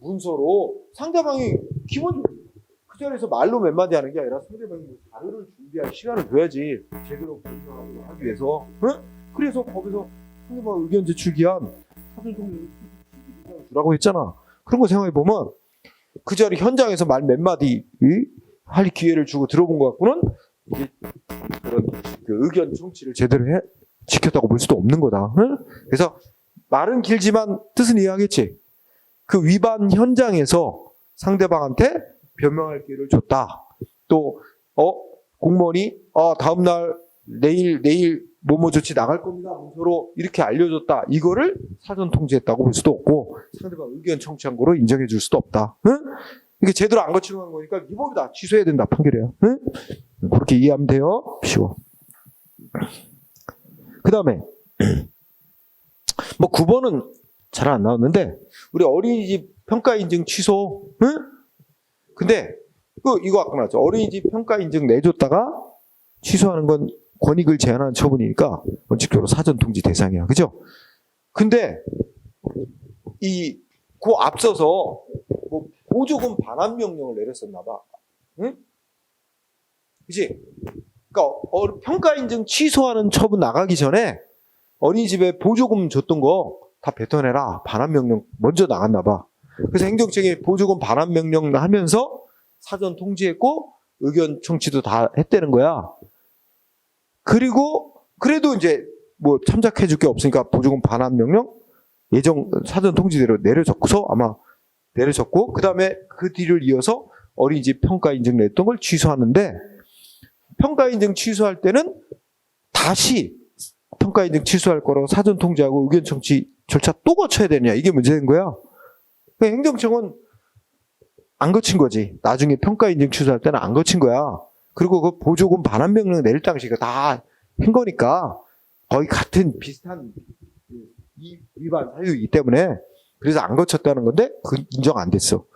문서로 상대방이 기본적으로 그 자리에서 말로 몇 마디 하는 게 아니라 상대방이 자료를 준비할 시간을 줘야지. 제대로 변명을 하기 위해서. 응? 그래서 거기서 상대방 의견 제출 기한 사전통지를 주라고 했잖아. 그런 거 생각해보면 그 자리 현장에서 말 몇 마디 할 기회를 주고 들어본 것 같고는 이게 그런 그 의견 청취를 제대로 지켰다고 볼 수도 없는 거다. 응? 그래서 말은 길지만 뜻은 이해하겠지. 그 위반 현장에서 상대방한테 변명할 기회를 줬다. 또 공무원이 다음날 내일 뭐뭐 조치 나갈 겁니다. 문서로 이렇게 알려줬다. 이거를 사전 통지했다고 볼 수도 없고 상대방 의견 청취한 거로 인정해 줄 수도 없다. 응? 이게 제대로 안 거치고 한 거니까 위법이다. 취소해야 된다. 판결이에요. 응? 그렇게 이해하면 돼요. 쉬워. 그 다음에 뭐 9번은 잘 안 나왔는데 우리 어린이집 평가 인증 취소. 응? 근데 이거 아까 나왔죠. 어린이집 평가 인증 내줬다가 취소하는 건 권익을 제한하는 처분이니까 원칙적으로 사전 통지 대상이야. 그죠? 근데 그 앞서서 뭐 보조금 반환 명령을 내렸었나 봐. 응? 그지? 그러니까 평가 인증 취소하는 처분 나가기 전에 어린이집에 보조금 줬던 거 다 뱉어내라. 반환 명령 먼저 나갔나 봐. 그래서 행정청이 보조금 반환 명령 하면서 사전 통지했고 의견 청취도 다 했다는 거야. 그리고 그래도 이제 뭐 참작해 줄 게 없으니까 보조금 반환 명령 예정 사전 통지대로 내려졌고서 아마 내려졌고 그 다음에 그 뒤를 이어서 어린이집 평가 인증 냈던 걸 취소하는데 평가 인증 취소할 때는 다시 평가 인증 취소할 거라고 사전 통지하고 의견 청취 절차 또 거쳐야 되냐 이게 문제인 거야. 그러니까 행정청은 안 거친 거지. 나중에 평가 인증 취소할 때는 안 거친 거야. 그리고 그 보조금 반환 명령 내릴 당시가 다 한 거니까 거의 같은 비슷한 위반 사유이기 때문에 그래서 안 거쳤다는 건데 그 인정 안 됐어.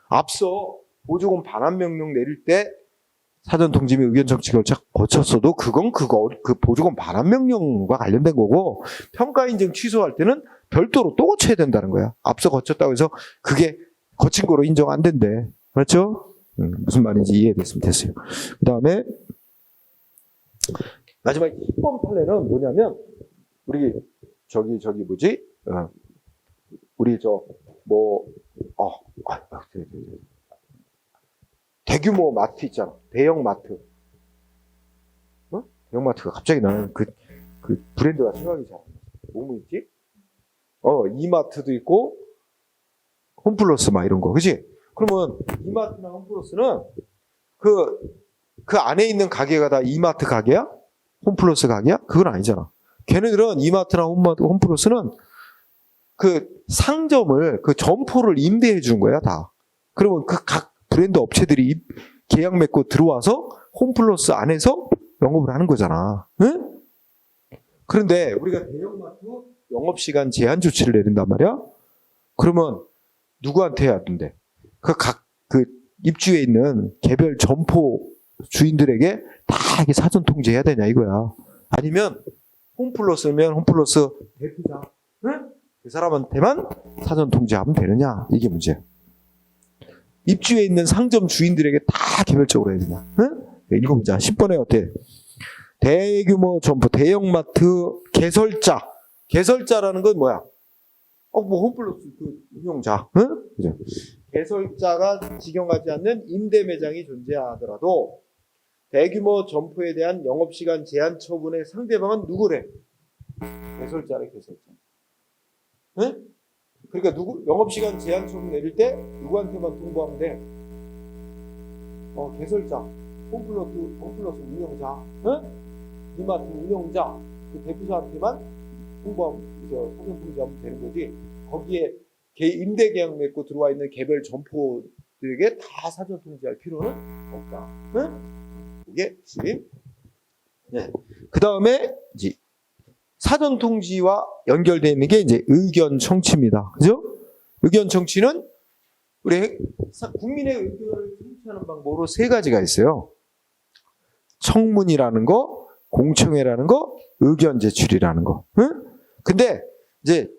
앞서 보조금 반환 명령 내릴 때 사전 통지 및 의견 청취 절차 거쳤어도 그건 그 보조금 반환 명령과 관련된 거고 평가 인증 취소할 때는 별도로 또 거쳐야 된다는 거야. 앞서 거쳤다고 해서 그게 거친 거로 인정 안 된대. 그렇죠? 무슨 말인지 이해됐으면 됐어요. 그 다음에 마지막 10번 판례는 뭐냐면 우리 뭐지? 우리 대규모 마트 있잖아. 대형 마트. 대형 마트가 갑자기 나는 그 브랜드가 생각이 잘 안 나. 뭐뭐 있지? 이마트도 있고 홈플러스 막 이런 거. 그치? 그러면 이마트나 홈플러스는 그 안에 있는 가게가 다 이마트 가게야? 홈플러스 가게야? 그건 아니잖아. 걔네들은 이마트나 홈플러스는 그 상점을 그 점포를 임대해 주는 거야 다. 그러면 그 각 브랜드 업체들이 계약 맺고 들어와서 홈플러스 안에서 영업을 하는 거잖아. 응? 그런데 우리가 대형마트 영업시간 제한 조치를 내린단 말이야? 그러면 누구한테 해야 된대? 그 입주에 있는 개별 점포 주인들에게 다 이게 사전 통지해야 되냐 이거야. 아니면 홈플러스면 홈플러스 대표자, 응? 그 사람한테만 사전 통지하면 되느냐 이게 문제야. 입주에 있는 상점 주인들에게 다 개별적으로 해야 되냐? 응? 읽어보자. 10번에 어때? 대규모 점포, 대형마트 개설자. 개설자라는 건 뭐야? 뭐 홈플러스 그 운영자, 응? 그죠? 개설자가 직영하지 않는 임대 매장이 존재하더라도 대규모 점포에 대한 영업시간 제한 처분의 상대방은 누구래? 개설자래, 개설자. 응? 그러니까 영업시간 제한 처분 내릴 때 누구한테만 통보하면 돼? 개설자, 홈플러스 운영자, 응? 이마트 운영자, 그 대표자한테만 사전 통지하면 되는 거지. 거기에 임대 계약 맺고 들어와 있는 개별 점포들에게 다 사전 통지할 필요는 없다. 응? 이게 10. 네. 그 다음에 이제 사전 통지와 연결되어 있는 게 이제 의견 청취입니다. 그죠? 의견 청취는 우리 국민의 의견을 청취하는 방법으로 세 가지가 있어요. 청문이라는 거, 공청회라는 거, 의견 제출이라는 거. 응? 근데 이제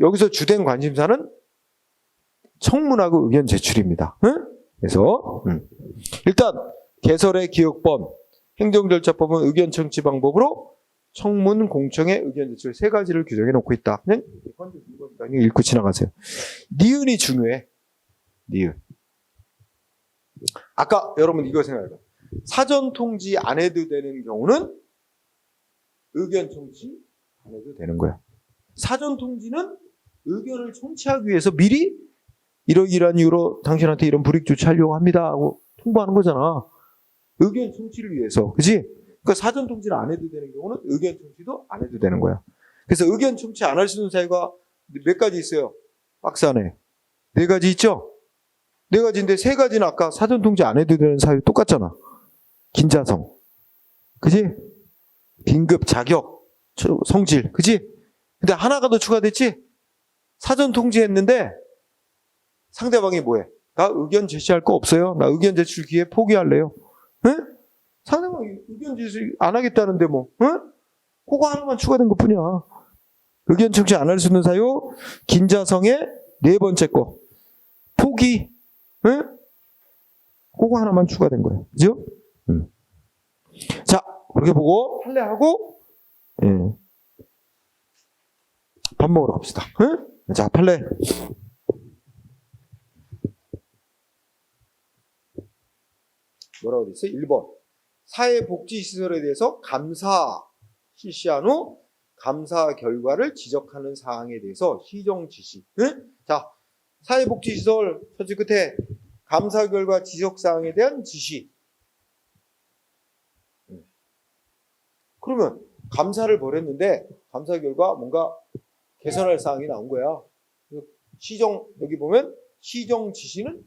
여기서 주된 관심사는 청문하고 의견 제출입니다. 응? 그래서 일단 개설의 기획법, 행정절차법은 의견 청취 방법으로 청문, 공청회, 의견 제출 세 가지를 규정해 놓고 있다. 그냥 읽고 지나가세요. 니은이 중요해. 니은. 아까 여러분 이거 생각해봐. 사전 통지 안 해도 되는 경우는 의견 청취 안 해도 되는 거야. 사전 통지는 의견을 청취하기 위해서 미리 이러이러한 이유로 당신한테 이런 불이익 조치하려고 합니다 하고 통보하는 거잖아. 의견 청취를 위해서. 그지? 그러니까 사전 통지를 안 해도 되는 경우는 의견 청취도 안 해도 되는 거야. 그래서 의견 청취 안 할 수 있는 사유가 몇 가지 있어요. 박스 안에. 4가지 있죠? 4가지인데 3가지는 아까 사전 통지 안 해도 되는 사유 똑같잖아. 긴자성. 그지? 긴급, 자격, 성질. 그지? 근데 하나가 더 추가됐지? 사전 통지했는데 상대방이 뭐해? 나 의견 제시할 거 없어요. 나 의견 제출 기회 포기할래요. 응? 상대방이 의견 제시 안 하겠다는데 뭐, 응? 그거 하나만 추가된 것 뿐이야. 의견 청취 안 할 수 있는 사유, 긴자성의 4번째 거. 포기, 응? 그거 하나만 추가된 거예요. 그죠? 자, 그렇게 보고, 판례하고, 밥 먹으러 갑시다. 응? 자, 판례. 뭐라고 돼 있어요? 1번. 사회복지시설에 대해서 감사 실시한 후 감사 결과를 지적하는 사항에 대해서 시정 지시. 응? 자, 사회복지시설 서지 끝에 감사 결과 지적 사항에 대한 지시. 그러면 감사를 벌였는데 감사 결과 뭔가 개선할 사항이 나온 거야. 시정, 여기 보면 시정 지시는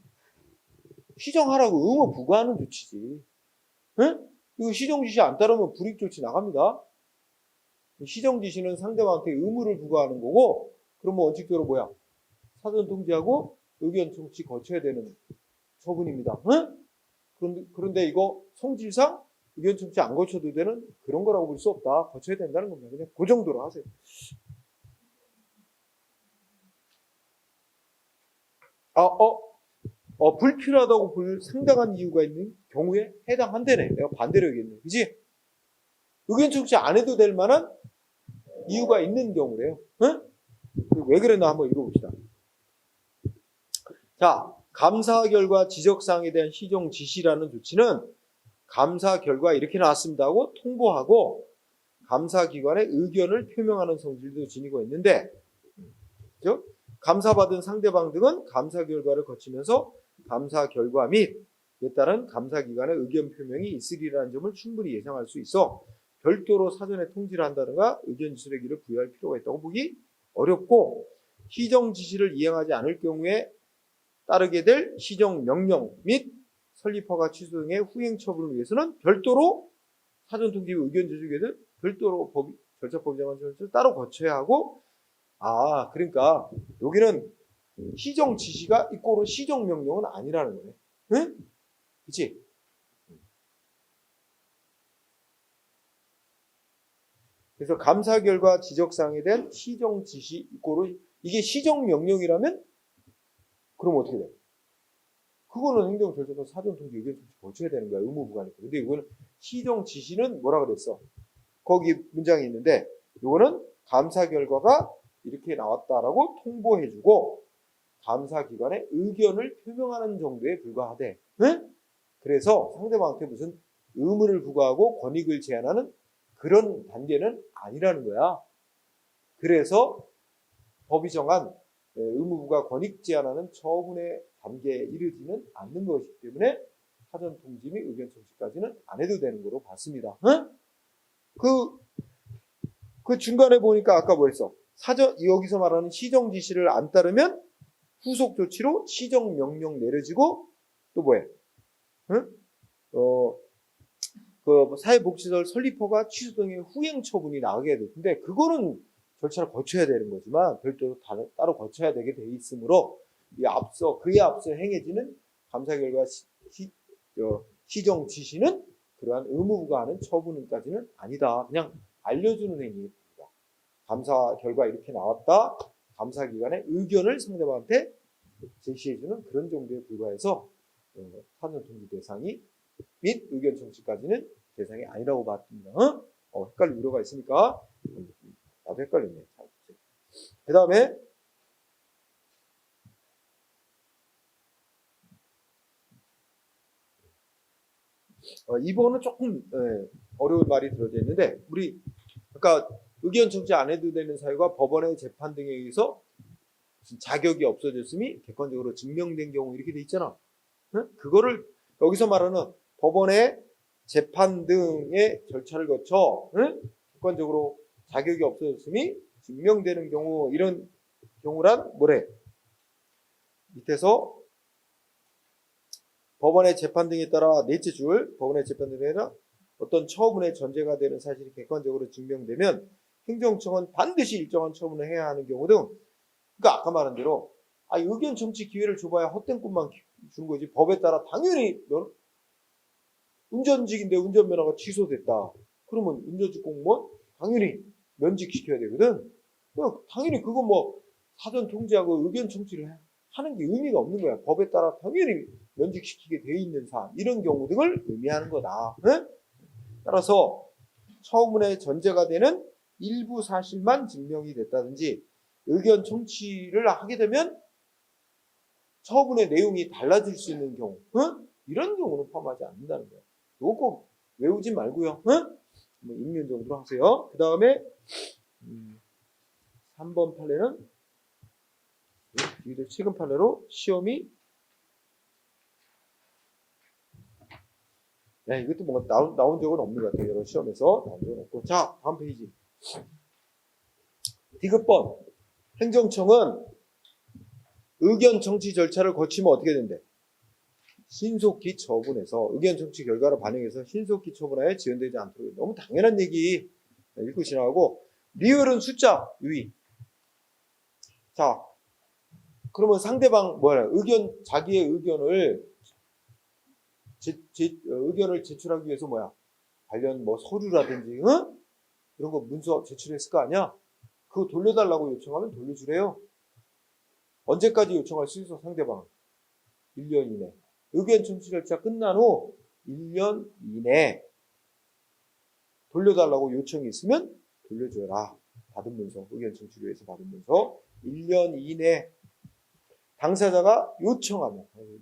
시정하라고 의무 부과하는 조치지. 응? 이거 시정 지시 안 따르면 불이익 조치 나갑니다. 시정 지시는 상대방한테 의무를 부과하는 거고, 그러면 원칙적으로 뭐야? 사전 통지하고 의견 청취 거쳐야 되는 처분입니다. 응? 그런데 이거 성질상 의견 청취 안 거쳐도 되는 그런 거라고 볼 수 없다. 거쳐야 된다는 겁니다. 그냥 그 정도로 하세요. 불필요하다고 볼 상당한 이유가 있는 경우에 해당한대네. 내가 반대로 얘기했네. 그지? 의견 청취 안 해도 될 만한 이유가 있는 경우래요. 응? 왜 그랬나 한번 읽어봅시다. 자, 감사 결과 지적사항에 대한 시정 지시라는 조치는 감사 결과 이렇게 나왔습니다 하고 통보하고 감사기관의 의견을 표명하는 성질도 지니고 있는데, 그죠? 감사받은 상대방 등은 감사 결과를 거치면서 감사 결과 및 이에 따른 감사기관의 의견 표명이 있으리라는 점을 충분히 예상할 수 있어 별도로 사전에 통지를 한다든가 의견 수레기를 부여할 필요가 있다고 보기 어렵고, 시정 지시를 이행하지 않을 경우에 따르게 될 시정 명령 및 설립허가 취소 등의 후행 처분을 위해서는 별도로 사전 통지 의견 제출에는 별도로 절차법 정한 절차를 따로 거쳐야 하고, 그러니까 여기는 시정 지시가 이꼬로 시정 명령은 아니라는 거네. 응? 그치? 그래서 감사 결과 지적사항에 대한 시정 지시 이꼬로 이게 시정 명령이라면 그럼 어떻게 돼? 그거는 행정 절차도 사전 통지 의견 청취 거쳐야 되는 거야. 의무 부과니까. 근데 이거는 시정 지시는 뭐라 그랬어? 거기 문장이 있는데 이거는 감사 결과가 이렇게 나왔다라고 통보해주고 감사기관의 의견을 표명하는 정도에 불과하대. 응? 그래서 상대방한테 무슨 의무를 부과하고 권익을 제한하는 그런 단계는 아니라는 거야. 그래서 법이 정한 의무부과 권익 제한하는 처분의 단계에 이르지는 않는 것이기 때문에 사전 통지 및 의견 청취까지는 안 해도 되는 거로 봤습니다. 응? 그 중간에 보니까 아까 뭐 했어? 여기서 말하는 시정 지시를 안 따르면 후속 조치로 시정 명령 내려지고 또 뭐해? 응? 그 사회복지시설 설립허가 취소 등의 후행 처분이 나가게 될 텐데 그거는 절차를 거쳐야 되는 거지만 별도로 따로 거쳐야 되게 돼 있으므로 그에 앞서 행해지는 감사 결과 시정 지시는 그러한 의무부가 하는 처분까지는 아니다. 그냥 알려주는 행위입니다. 감사 결과 이렇게 나왔다. 감사기관의 의견을 상대방한테 제시해주는 그런 정도에 불과해서 사전통지 대상이 및 의견 청취까지는 대상이 아니라고 봤습니다. 헷갈릴 우려가 있으니까 나도 헷갈렸네. 그 다음에 이번은 조금 어려운 말이 들어져 있는데 우리 아까 의견 청취 안 해도 되는 사유가 법원의 재판 등에 의해서 자격이 없어졌음이 객관적으로 증명된 경우 이렇게 돼 있잖아. 응? 그거를 여기서 말하는 법원의 재판 등의 절차를 거쳐 객관적으로 자격이 없어졌음이 증명되는 경우 이런 경우란 뭐래? 밑에서 법원의 재판 등에 따라 넷째 줄 법원의 재판 등에 따라 어떤 처분의 전제가 되는 사실이 객관적으로 증명되면 행정청은 반드시 일정한 처분을 해야 하는 경우 등 그러니까 아까 말한 대로 의견 청취 기회를 줘봐야 헛된 꿈만 주는 거지. 법에 따라 당연히 넌 운전직인데 운전면허가 취소됐다. 그러면 운전직 공무원 당연히 면직시켜야 되거든. 당연히 그거 뭐 사전 통지하고 의견 청취를 하는 게 의미가 없는 거야. 법에 따라 당연히 면직시키게 돼 있는 사안 이런 경우 등을 의미하는 거다. 네? 따라서 처분의 전제가 되는 일부 사실만 증명이 됐다든지 의견 청취를 하게 되면 처분의 내용이 달라질 수 있는 경우 이런 경우는 포함하지 않는다는 거예요. 이거 꼭 외우지 말고요. 뭐 읽는 정도로 하세요. 그 다음에 3번 판례는 최근 판례로 시험이 이것도 뭔가 나온 적은 없는 것 같아요. 여러 시험에서 나온 적은 없고. 자, 다음 페이지. 디귿번. 행정청은 의견 청취 절차를 거치면 어떻게 된대? 신속히 처분해서 의견 청취 결과를 반영해서 신속히 처분하여 지연되지 않도록. 너무 당연한 얘기 읽고 지나가고 리을은 숫자 유의. 자, 그러면 상대방 자기의 의견을 의견을 제출하기 위해서 관련 서류라든지 이런 거 문서 제출했을 거 아니야? 그거 돌려달라고 요청하면 돌려주래요. 언제까지 요청할 수 있어 상대방? 1년 이내. 의견 청취 절차 끝난 후 1년 이내 돌려달라고 요청이 있으면 돌려줘라. 받은 문서, 의견 청취를 위해서 받은 문서 1년 이내 당사자가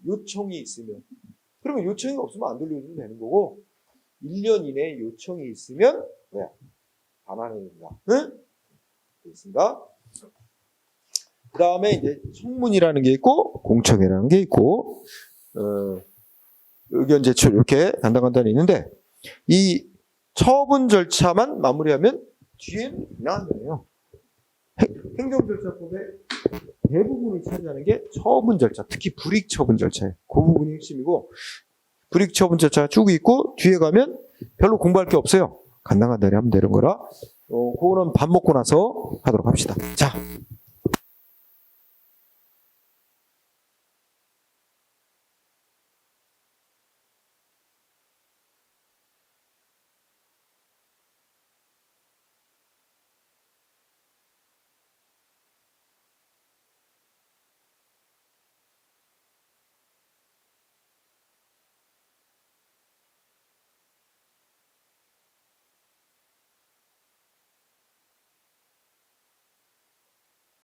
요청이 있으면 그러면 요청이 없으면 안 돌려주면 되는 거고 1년 이내에 요청이 있으면 반환해야 된다. 응? 됐습니다. 그 다음에 이제 청문이라는 게 있고 공청회라는 게 있고 의견 제출 이렇게 간단간단히 있는데 이 처분 절차만 마무리하면 뒤에는 그냥 되네요. 행정절차법의 대부분을 차지하는 게 처분 절차, 특히 불이익 처분 절차예요. 그 부분이 핵심이고 불이익 처분 절차가 쭉 있고 뒤에 가면 별로 공부할 게 없어요. 간단간단히 하면 되는 거라 그거는 밥 먹고 나서 하도록 합시다. 자.